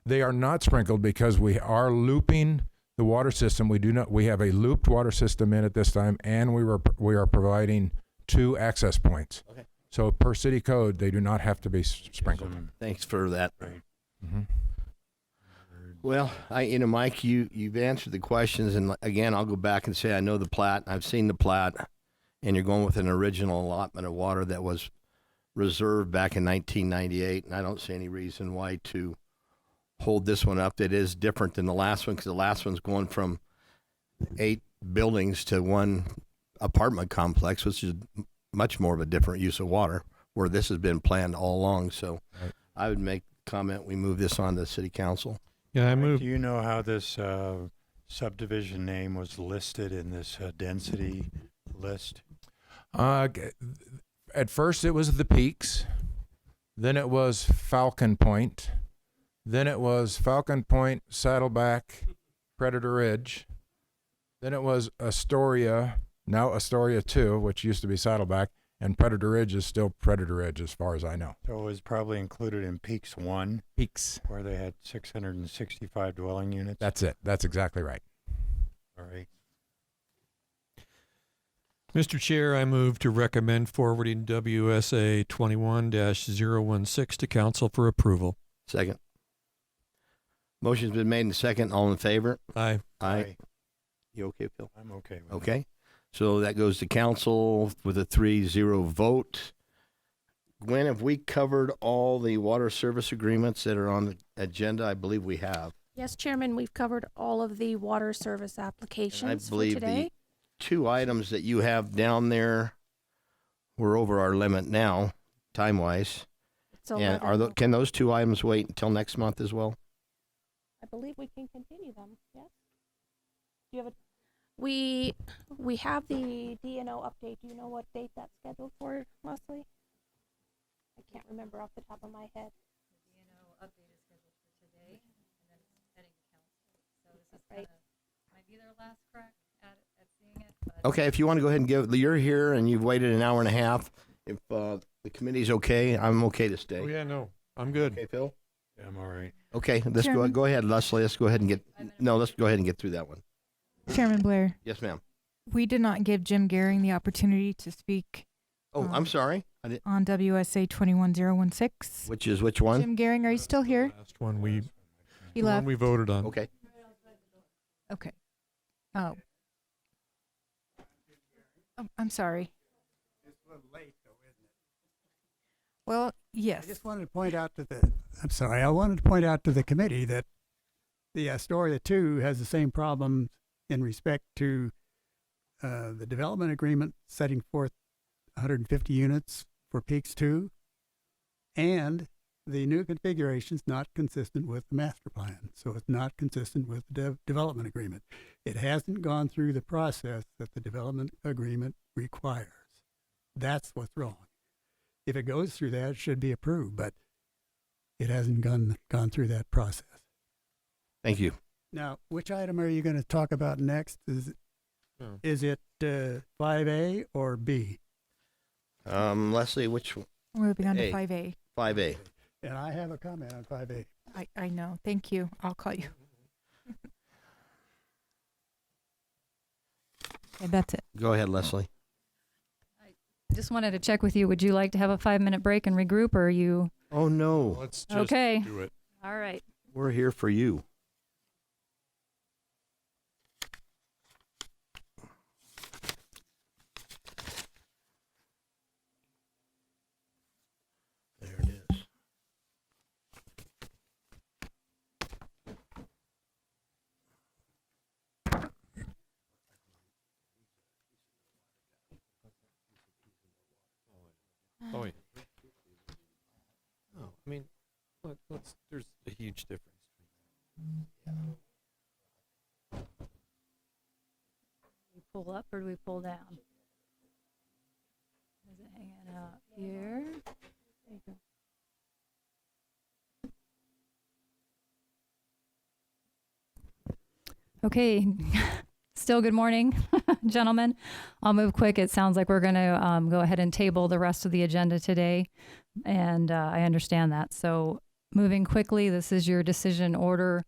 They are not sprinkled because we are looping the water system. We have a looped water system in at this time, and we are providing 2 access points. Okay. So per city code, they do not have to be sprinkled. Thanks for that. Right. Mm-hmm. Well, Mike, you've answered the questions, and again, I'll go back and say I know the plat. I've seen the plat, and you're going with an original allotment of water that was reserved back in 1998, and I don't see any reason why to hold this one up. It is different than the last one because the last one's going from 8 buildings to 1 apartment complex, which is much more of a different use of water, where this has been planned all along. So right. I would make the comment we move this on to the city council. Yeah, I move. Do you know how this subdivision name was listed in this density list? At first it was the Peaks, then it was Falcon Point, then it was Falcon Point, Saddleback, Predator Ridge, then it was Astoria, now Astoria 2, which used to be Saddleback, and Predator Ridge is still Predator Ridge as far as I know. So it was probably included in Peaks 1. Peaks. Where they had 665 dwelling units. That's it. That's exactly right. All right. Mr. Chair, I move to recommend forwarding WSA 21-016 to council for approval. Second. Motion's been made and second. All in favor? Aye. Aye. You okay, Phil? I'm okay with Okay. That. So that goes to council with a 3-0 vote. Gwen, have we covered all the water service agreements that are on the agenda? I believe we have. Yes, Chairman, we've covered all of the water service applications for today. I believe the 2 items that you have down there, we're over our limit now, time-wise. And can those 2 items wait until next month as well? I believe we can continue them, yes. you have a? We have the DNO update. Do you know what date that's scheduled for, Leslie? I can't remember off the top of my head. The DNO update is scheduled for today, and then it's heading to council. So this is Right. might be their last crack at seeing it. But Okay, if you want to go ahead and you're here and you've waited an hour and a half. If the committee's okay, I'm okay to stay. Oh, yeah, no, I'm good. Okay, Phil? Yeah, I'm all right. Okay, let's Chairman? go ahead, Leslie. Let's go ahead and let's go ahead and get through that one. Chairman Blair, Yes, ma'am. we did not give Jim Gehring the opportunity to speak Oh, I'm sorry. I didn't. on WSA 21016. Which one? Jim Gehring, are you still here? Last one we He the one left. we voted on. Okay. Okay. Oh. Oh, I'm sorry. It's a little late, though, isn't it? Well, yes. I just wanted to point out to the. I'm sorry. I wanted to point out to the committee that the Astoria 2 has the same problems in respect to the development agreement setting forth 150 units for Peaks 2, and the new configuration is not consistent with the master plan, so it's not consistent with the development agreement. It hasn't gone through the process that the development agreement requires. That's what's wrong. If it goes through that, it should be approved, but it hasn't gone through that process. Thank you. Now, which item are you going to talk about next? Is it 5A or B? Leslie, which one? We're moving on to A. 5A. 5A. And I have a comment on 5A. I know. Thank you. I'll call you. Okay, that's it. Go ahead, Leslie. just wanted to check with you. Would you like to have a 5-minute break and regroup, or are you? Oh, no. Let's just Okay. do it. All right. We're here for you. There it is. Oh, yeah. Oh, I mean, there's a huge difference. We pull up or do we pull down? Is it hanging out here? There you go. Okay, still good morning, gentlemen. I'll move quick. It sounds like we're going to go ahead and table the rest of the agenda today, and I understand that. So moving quickly, this is your decision order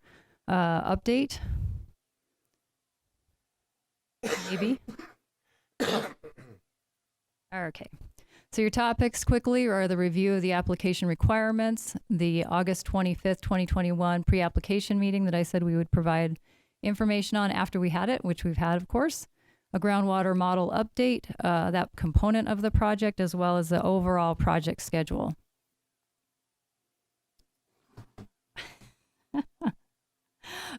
update. Maybe. Okay. So your topics quickly are the review of the application requirements, the August 25th, 2021 pre-application meeting that I said we would provide information on after we had it, which we've had, of course, a groundwater model update, that component of the project, as well as the overall project schedule.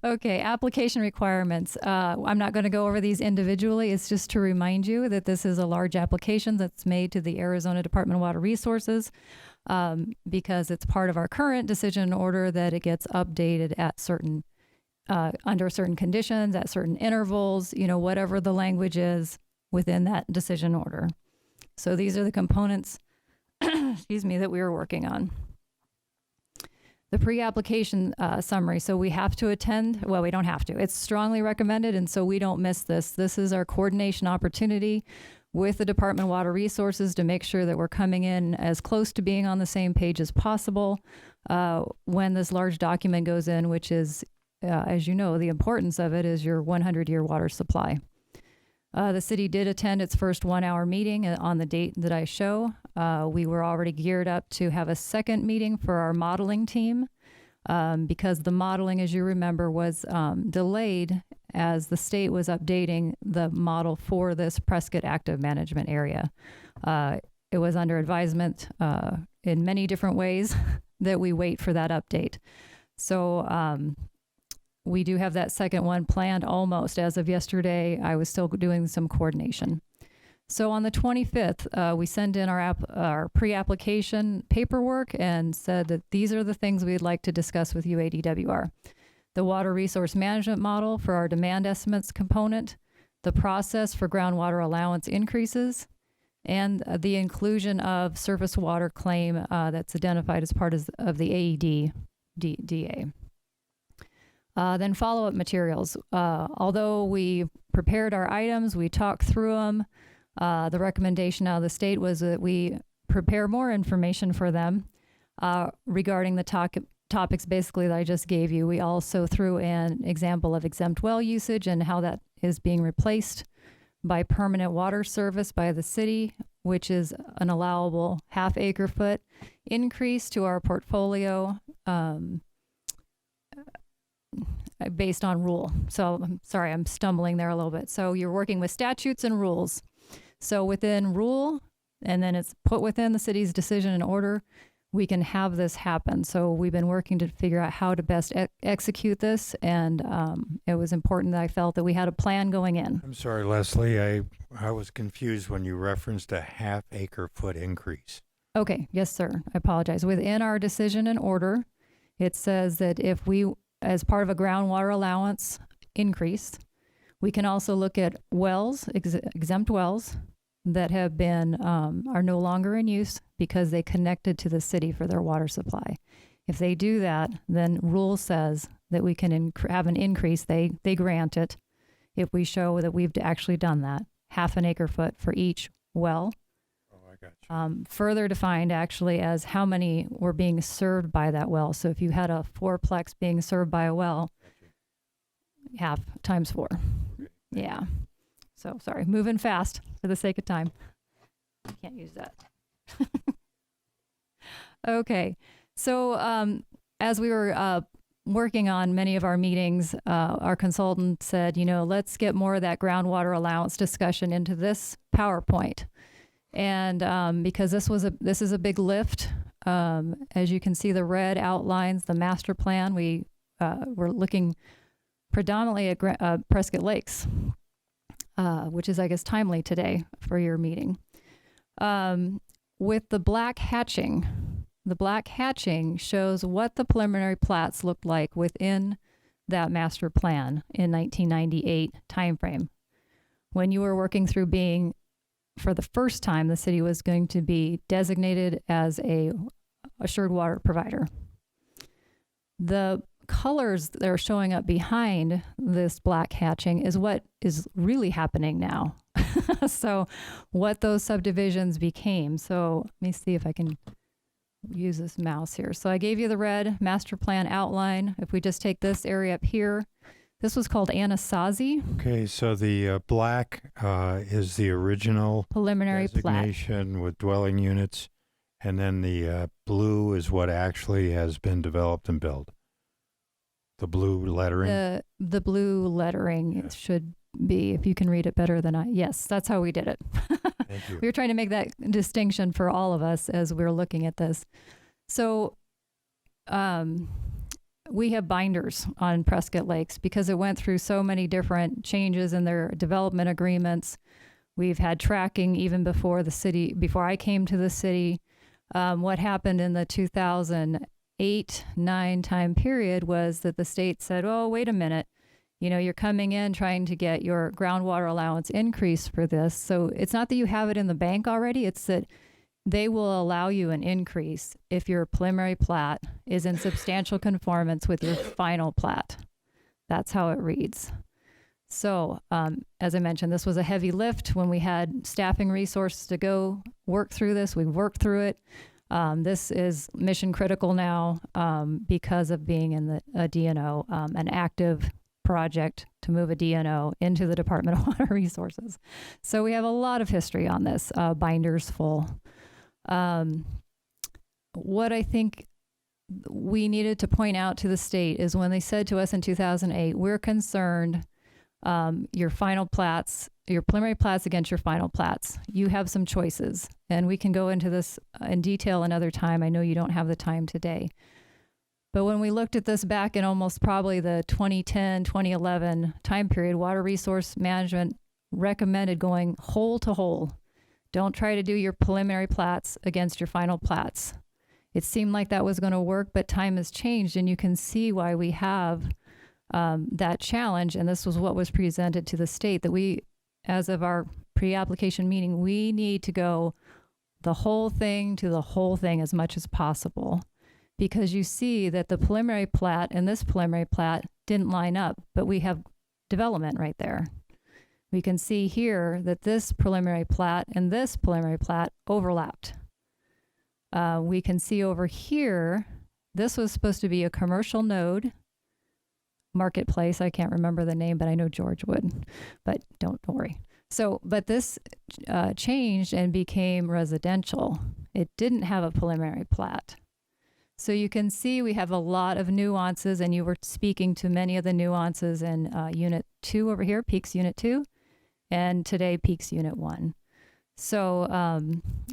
Okay, application requirements. I'm not going to go over these individually. It's just to remind you that this is a large application that's made to the Arizona Department of Water Resources, because it's part of our current decision order that it gets updated at certain under certain conditions, at certain intervals, whatever the language is within that decision order. So these are the components, excuse me, that we were working on. The pre-application summary. So we have to attend. Well, we don't have to. It's strongly recommended, and so we don't miss this. This is our coordination opportunity with the Department of Water Resources to make sure that we're coming in as close to being on the same page as possible when this large document goes in, which is, as you know, the importance of it is your 100-year water supply. The city did attend its first 1-hour meeting on the date that I show. We were already geared up to have a second meeting for our modeling team because the modeling, as you remember, was delayed as the state was updating the model for this Prescott Active Management Area. It was under advisement in many different ways that we wait for that update. So we do have that second one planned almost. As of yesterday, I was still doing some coordination. So on the 25th, we sent in our pre-application paperwork and said that these are the things we'd like to discuss with you, ADWR. the water resource management model for our demand estimates component, the process for groundwater allowance increases, and the inclusion of surface water claim that's identified as part of the AED DA. Then follow-up materials. Although we prepared our items, we talked through them. The recommendation out of the state was that we prepare more information for them regarding the topics basically that I just gave you. We also threw an example of exempt well usage and how that is being replaced by permanent water service by the city, which is an allowable half-acre foot increase to our portfolio based on rule. So I'm sorry, I'm stumbling there a little bit. So you're working with statutes and rules. So within rule, and then it's put within the city's decision and order, we can have this happen. So we've been working to figure out how to best execute this, and it was important that I felt that we had a plan going in. I'm sorry, Leslie, I was confused when you referenced a half-acre foot increase. Okay, yes, sir. I apologize. Within our decision and order, it says that if we, as part of a groundwater allowance increase, we can also look at wells, exempt wells, that have been, are no longer in use because they connected to the city for their water supply. If they do that, then rule says that we can have an increase, they grant it, if we show that we've actually done that, half an acre foot for each well. Oh, I got you. Further defined actually as how many were being served by that well. So if you had a fourplex being served by a well, half times 4. Okay. Yeah. So sorry, moving fast for the sake of time. Can't use that. Okay. So as we were working on many of our meetings, our consultant said, let's get more of that groundwater allowance discussion into this PowerPoint. And because this is a big lift, as you can see, the red outlines the master plan. We're looking predominantly at Prescott Lakes. Which is, I guess, timely today for your meeting. With the black hatching shows what the preliminary plats looked like within that master plan in 1998 timeframe. When you were working through being, for the first time, the city was going to be designated as a assured water provider. The colors that are showing up behind this black hatching is what is really happening now. So what those subdivisions became. So let me see if I can use this mouse here. So I gave you the red master plan outline. If we just take this area up here, this was called Anasazi. Okay, so the black is the original preliminary designation plat with dwelling units, and then the blue is what actually has been developed and built. The blue lettering? The blue lettering it should be, if you can read it better than I. Yes, that's how we did it. Thank you. We were trying to make that distinction for all of us as we were looking at this. So we have binders on Prescott Lakes because it went through so many different changes in their development agreements. We've had tracking even before I came to the city. What happened in the 2008-9 time period was that the state said, oh, wait a minute, you're coming in trying to get your groundwater allowance increase for this. So it's not that you have it in the bank already, it's that they will allow you an increase if your preliminary plat is in substantial conformance with your final plat. That's how it reads. So as I mentioned, this was a heavy lift when we had staffing resources to go work through this. We worked through it. This is mission critical now because of being in a DNO, an active project to move a DNO into the Department of Water Resources. So we have a lot of history on this, binders full. What I think we needed to point out to the state is when they said to us in 2008, we're concerned your final plats, your preliminary plats against your final plats. You have some choices, and we can go into this in detail another time. I know you don't have the time today. But when we looked at this back in almost probably the 2010, 2011 time period, Water Resource Management recommended going whole to whole. Don't try to do your preliminary plats against your final plats. It seemed like that was going to work, but time has changed, and you can see why we have that challenge, and this was what was presented to the state, that we, as of our pre-application meeting, we need to go the whole thing to the whole thing as much as possible, because you see that the preliminary plat and this preliminary plat didn't line up, but we have development right there. We can see here that this preliminary plat and this preliminary plat overlapped. We can see over here, this was supposed to be a commercial node, marketplace. I can't remember the name, but I know George would, but don't worry. So, but this changed and became residential. It didn't have a preliminary plat. So you can see we have a lot of nuances, and you were speaking to many of the nuances in Unit 2 over here, Peaks Unit 2, and today Peaks Unit 1. So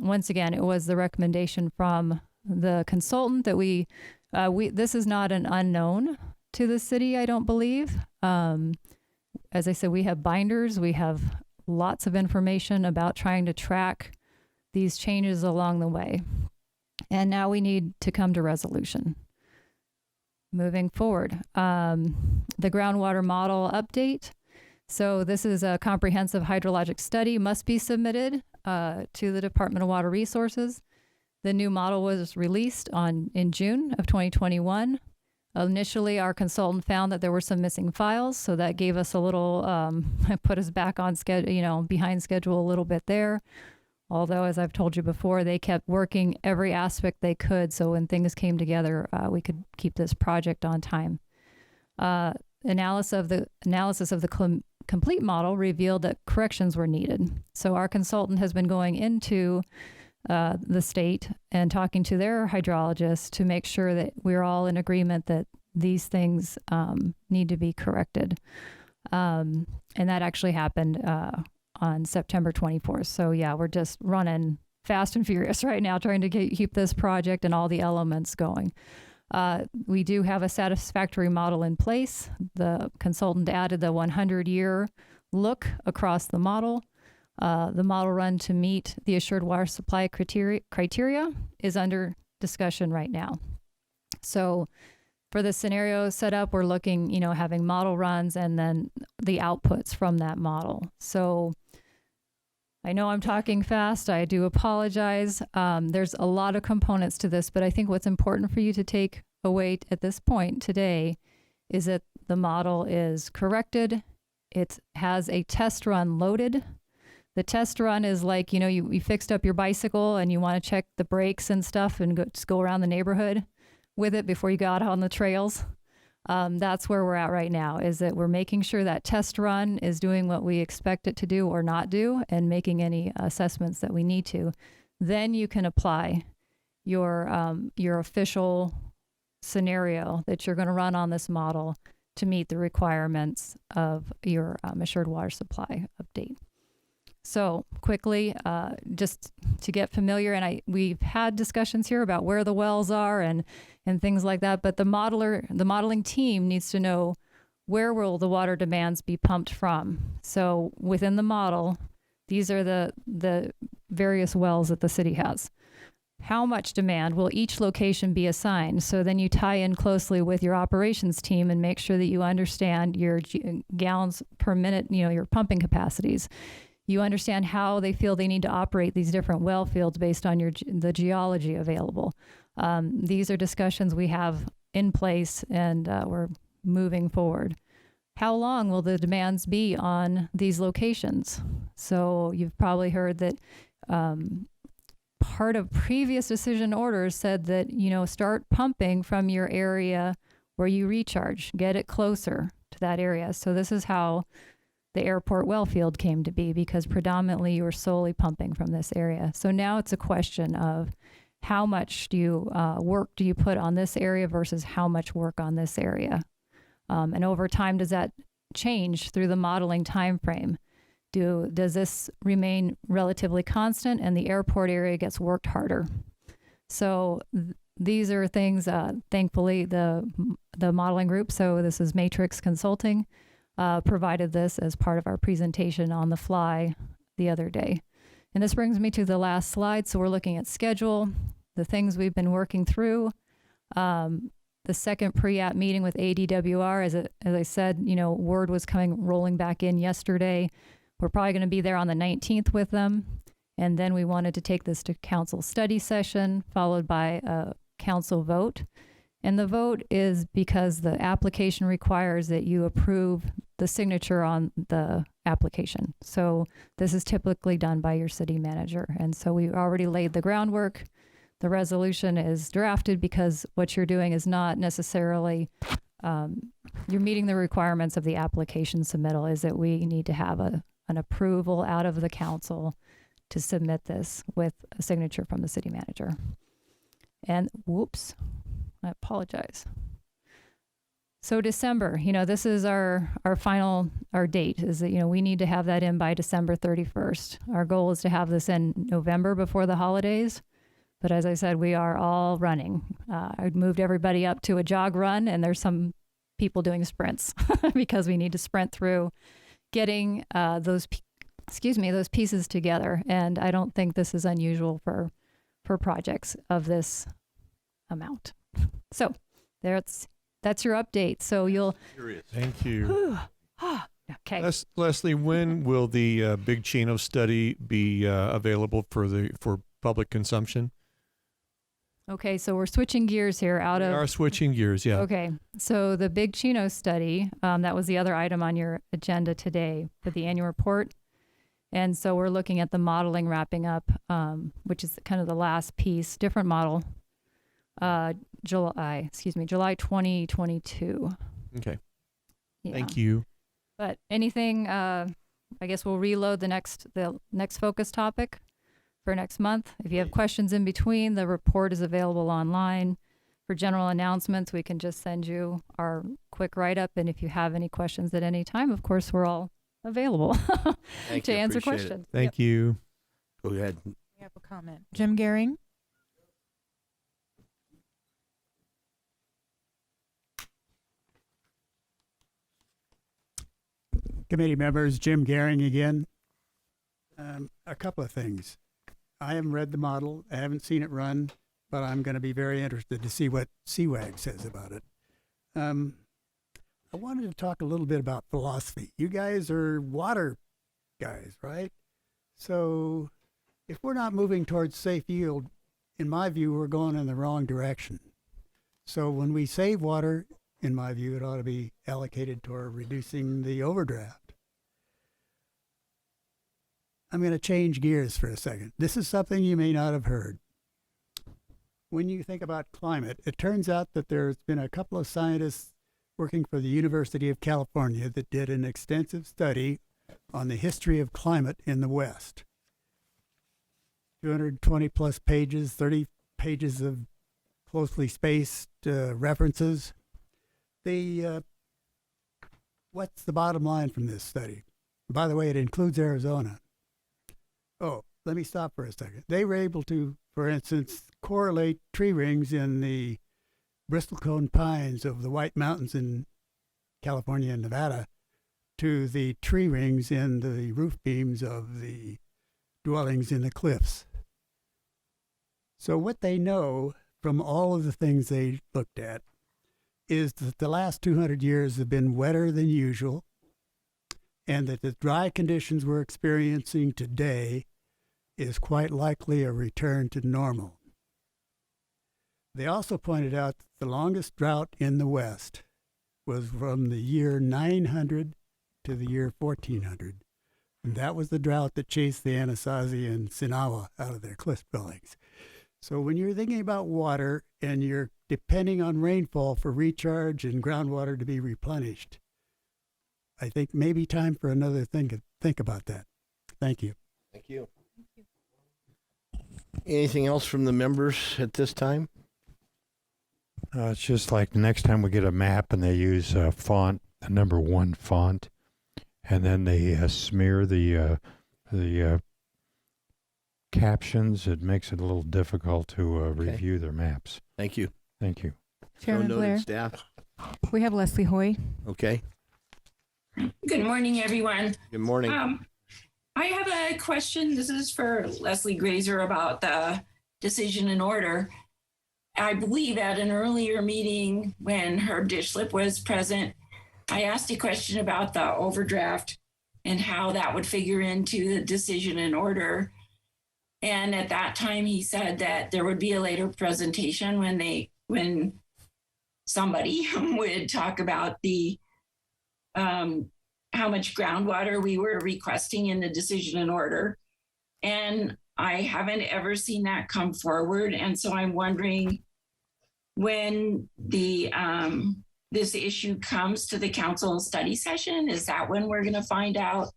once again, it was the recommendation from the consultant that we this is not an unknown to the city, I don't believe. As I said, we have binders, we have lots of information about trying to track these changes along the way. And now we need to come to resolution. Moving forward, the groundwater model update. So this is a comprehensive hydrologic study, must be submitted to the Department of Water Resources. The new model was released in June of 2021. Initially, our consultant found that there were some missing files, so that gave us a little, put us back on schedule, behind schedule a little bit there. Although, as I've told you before, they kept working every aspect they could, so when things came together, we could keep this project on time. Analysis of the complete model revealed that corrections were needed. So our consultant has been going into the state and talking to their hydrologists to make sure that we're all in agreement that these things need to be corrected. And that actually happened on September 24th. So yeah, we're just running fast and furious right now, trying to keep this project and all the elements going. We do have a satisfactory model in place. The consultant added the 100-year look across the model. The model run to meet the assured water supply criteria is under discussion right now. So for the scenario setup, we're looking, having model runs and then the outputs from that model. So I know I'm talking fast. I do apologize. There's a lot of components to this, but I think what's important for you to take away at this point today is that the model is corrected. It has a test run loaded. The test run is like, you fixed up your bicycle and you want to check the brakes and stuff and just go around the neighborhood with it before you go out on the trails. That's where we're at right now, is that we're making sure that test run is doing what we expect it to do or not do and making any assessments that we need to. Then you can apply your official scenario that you're going to run on this model to meet the requirements of your assured water supply update. So quickly, just to get familiar, and we've had discussions here about where the wells are and things like that, but the modeling team needs to know where will the water demands be pumped from. So within the model, these are the various wells that the city has. How much demand will each location be assigned? So then you tie in closely with your operations team and make sure that you understand your gallons per minute, your pumping capacities. You understand how they feel they need to operate these different well fields based on the geology available. These are discussions we have in place, and we're moving forward. How long will the demands be on these locations? So you've probably heard that part of previous decision orders said that, start pumping from your area where you recharge, get it closer to that area. So this is how the airport well field came to be, because predominantly you were solely pumping from this area. So now it's a question of how much work do you put on this area versus how much work on this area? And over time, does that change through the modeling time frame? Does this remain relatively constant and the airport area gets worked harder? So these are things, thankfully, the modeling group, so this is Matrix Consulting, provided this as part of our presentation on the fly the other day. And this brings me to the last slide. So we're looking at schedule, the things we've been working through. the second pre-app meeting with ADWR. As I said, word was rolling back in yesterday. We're probably going to be there on the 19th with them. And then we wanted to take this to council study session, followed by a council vote. And the vote is because the application requires that you approve the signature on the application. So this is typically done by your city manager. And so we already laid the groundwork. The resolution is drafted because what you're doing is not necessarily, you're meeting the requirements of the application submittal, is that we need to have an approval out of the council to submit this with a signature from the city manager. And whoops, I apologize. So December, this is our date is that, we need to have that in by December 31st. Our goal is to have this in November before the holidays. But as I said, we are all running. I moved everybody up to a jog run, and there's some people doing sprints because we need to sprint through getting those pieces together. And I don't think this is unusual for projects of this amount. So that's your update. So you'll. Thank you. Okay. Leslie, when will the Big Chino study be available for public consumption? Okay, so we're switching gears here We are switching gears, yeah. Okay, so the Big Chino study, that was the other item on your agenda today for the annual report. And so we're looking at the modeling wrapping up, which is kind of the last piece, different model, July 2022. Okay. Yeah. Thank you. But anything, I guess we'll reload the next focus topic for next month. If you have questions in between, the report is available online. For general announcements, we can just send you our quick write-up. And if you have any questions at any time, of course, we're all available to answer questions. Thank you. Go ahead. We have a comment. Jim Gehring. Committee members, Jim Gehring again. A couple of things. I haven't read the model. I haven't seen it run, but I'm going to be very interested to see what CWAG says about it. I wanted to talk a little bit about philosophy. You guys are water guys, right? So if we're not moving towards safe yield, in my view, we're going in the wrong direction. So when we save water, in my view, it ought to be allocated toward reducing the overdraft. I'm going to change gears for a second. This is something you may not have heard. When you think about climate, it turns out that there's been a couple of scientists working for the University of California that did an extensive study on the history of climate in the West. 220 plus pages, 30 pages of closely spaced references. What's the bottom line from this study? By the way, it includes Arizona. Oh, let me stop for a second. They were able to, for instance, correlate tree rings in the bristlecone pines of the White Mountains in California and Nevada to the tree rings in the roof beams of the dwellings in the cliffs. So what they know from all of the things they looked at is that the last 200 years have been wetter than usual, and that the dry conditions we're experiencing today is quite likely a return to normal. They also pointed out that the longest drought in the West was from the year 900 to the year 1400. And that was the drought that chased the Anasazi and Sinawa out of their cliff dwellings. So when you're thinking about water and you're depending on rainfall for recharge and groundwater to be replenished, I think maybe time for another thing to think about that. Thank you. Thank you. Anything else from the members at this time? It's just like the next time we get a map and they use a font, the number 1 font, and then they smear the captions, it makes it a little difficult to review their maps. Thank you. Thank you. Chairman So noted, Blair. staff. We have Leslie Hoy. Okay. Good morning, everyone. Good morning. I have a question. This is for Leslie Grazer about the decision and order. I believe at an earlier meeting when Herb Dishlip was present, I asked a question about the overdraft and how that would figure into the decision and order. And at that time, he said that there would be a later presentation when somebody would talk about the how much groundwater we were requesting in the decision and order. And I haven't ever seen that come forward. And so I'm wondering when the this issue comes to the council study session, is that when we're going to find out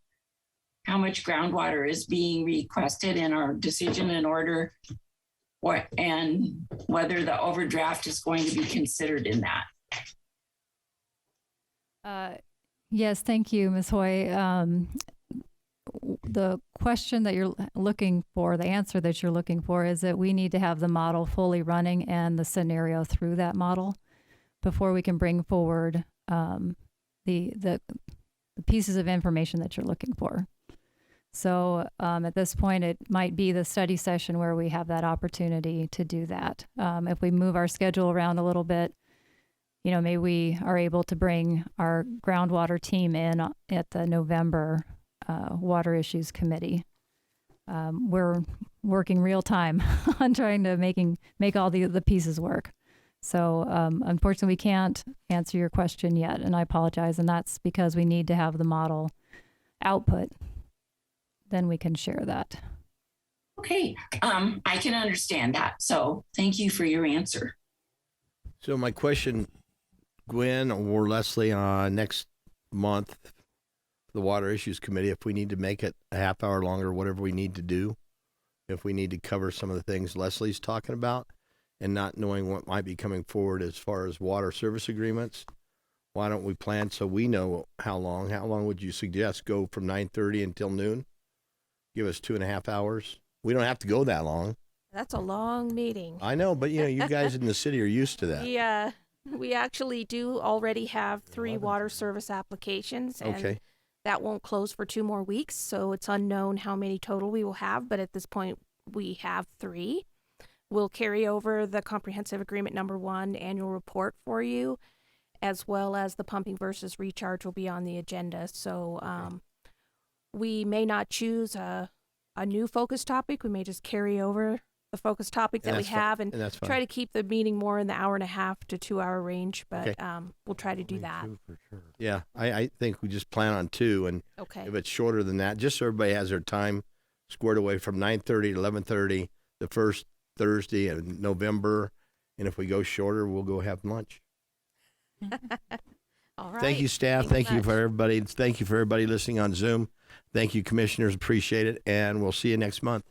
how much groundwater is being requested in our decision and order, and whether the overdraft is going to be considered in that? Yes, thank you, Ms. Hoy. The question that you're looking for, the answer that you're looking for, is that we need to have the model fully running and the scenario through that model before we can bring forward the pieces of information that you're looking for. So at this point, it might be the study session where we have that opportunity to do that. If we move our schedule around a little bit, maybe we are able to bring our groundwater team in at the November Water Issues Committee. We're working real time on trying to make all the pieces work. So unfortunately, we can't answer your question yet, and I apologize. And that's because we need to have the model output. Then we can share that. Okay, I can understand that. So thank you for your answer. So my question, Gwen or Leslie, next month, the Water Issues Committee, if we need to make it a half hour longer, whatever we need to do, if we need to cover some of the things Leslie's talking about and not knowing what might be coming forward as far as water service agreements, why don't we plan so we know how long? How long would you suggest? Go from 9:30 until noon? Give us 2.5 hours? We don't have to go that long. That's a long meeting. I know, but you guys in the city are used to that. Yeah, we actually do already have 3 water service applications. And okay. That won't close for 2 more weeks, so it's unknown how many total we will have, but at this point, we have 3. We'll carry over the Comprehensive Agreement Number 1 annual report for you, as well as the pumping versus recharge will be on the agenda. So we may not choose a new focus topic. We may just carry over the focus topic that we have and try to keep the meeting more in the 1.5 to 2 hour range, but we'll try to do that. For sure. Yeah, I think we just plan on 2, and if it's shorter than that, just so everybody has their time squared away from 9:30 to 11:30, the first Thursday in November, and if we go shorter, we'll go have lunch. All right. Thank you, staff. Thank you for everybody. Thank you for everybody listening on Zoom. Thank you, commissioners. Appreciate it, and we'll see you next month.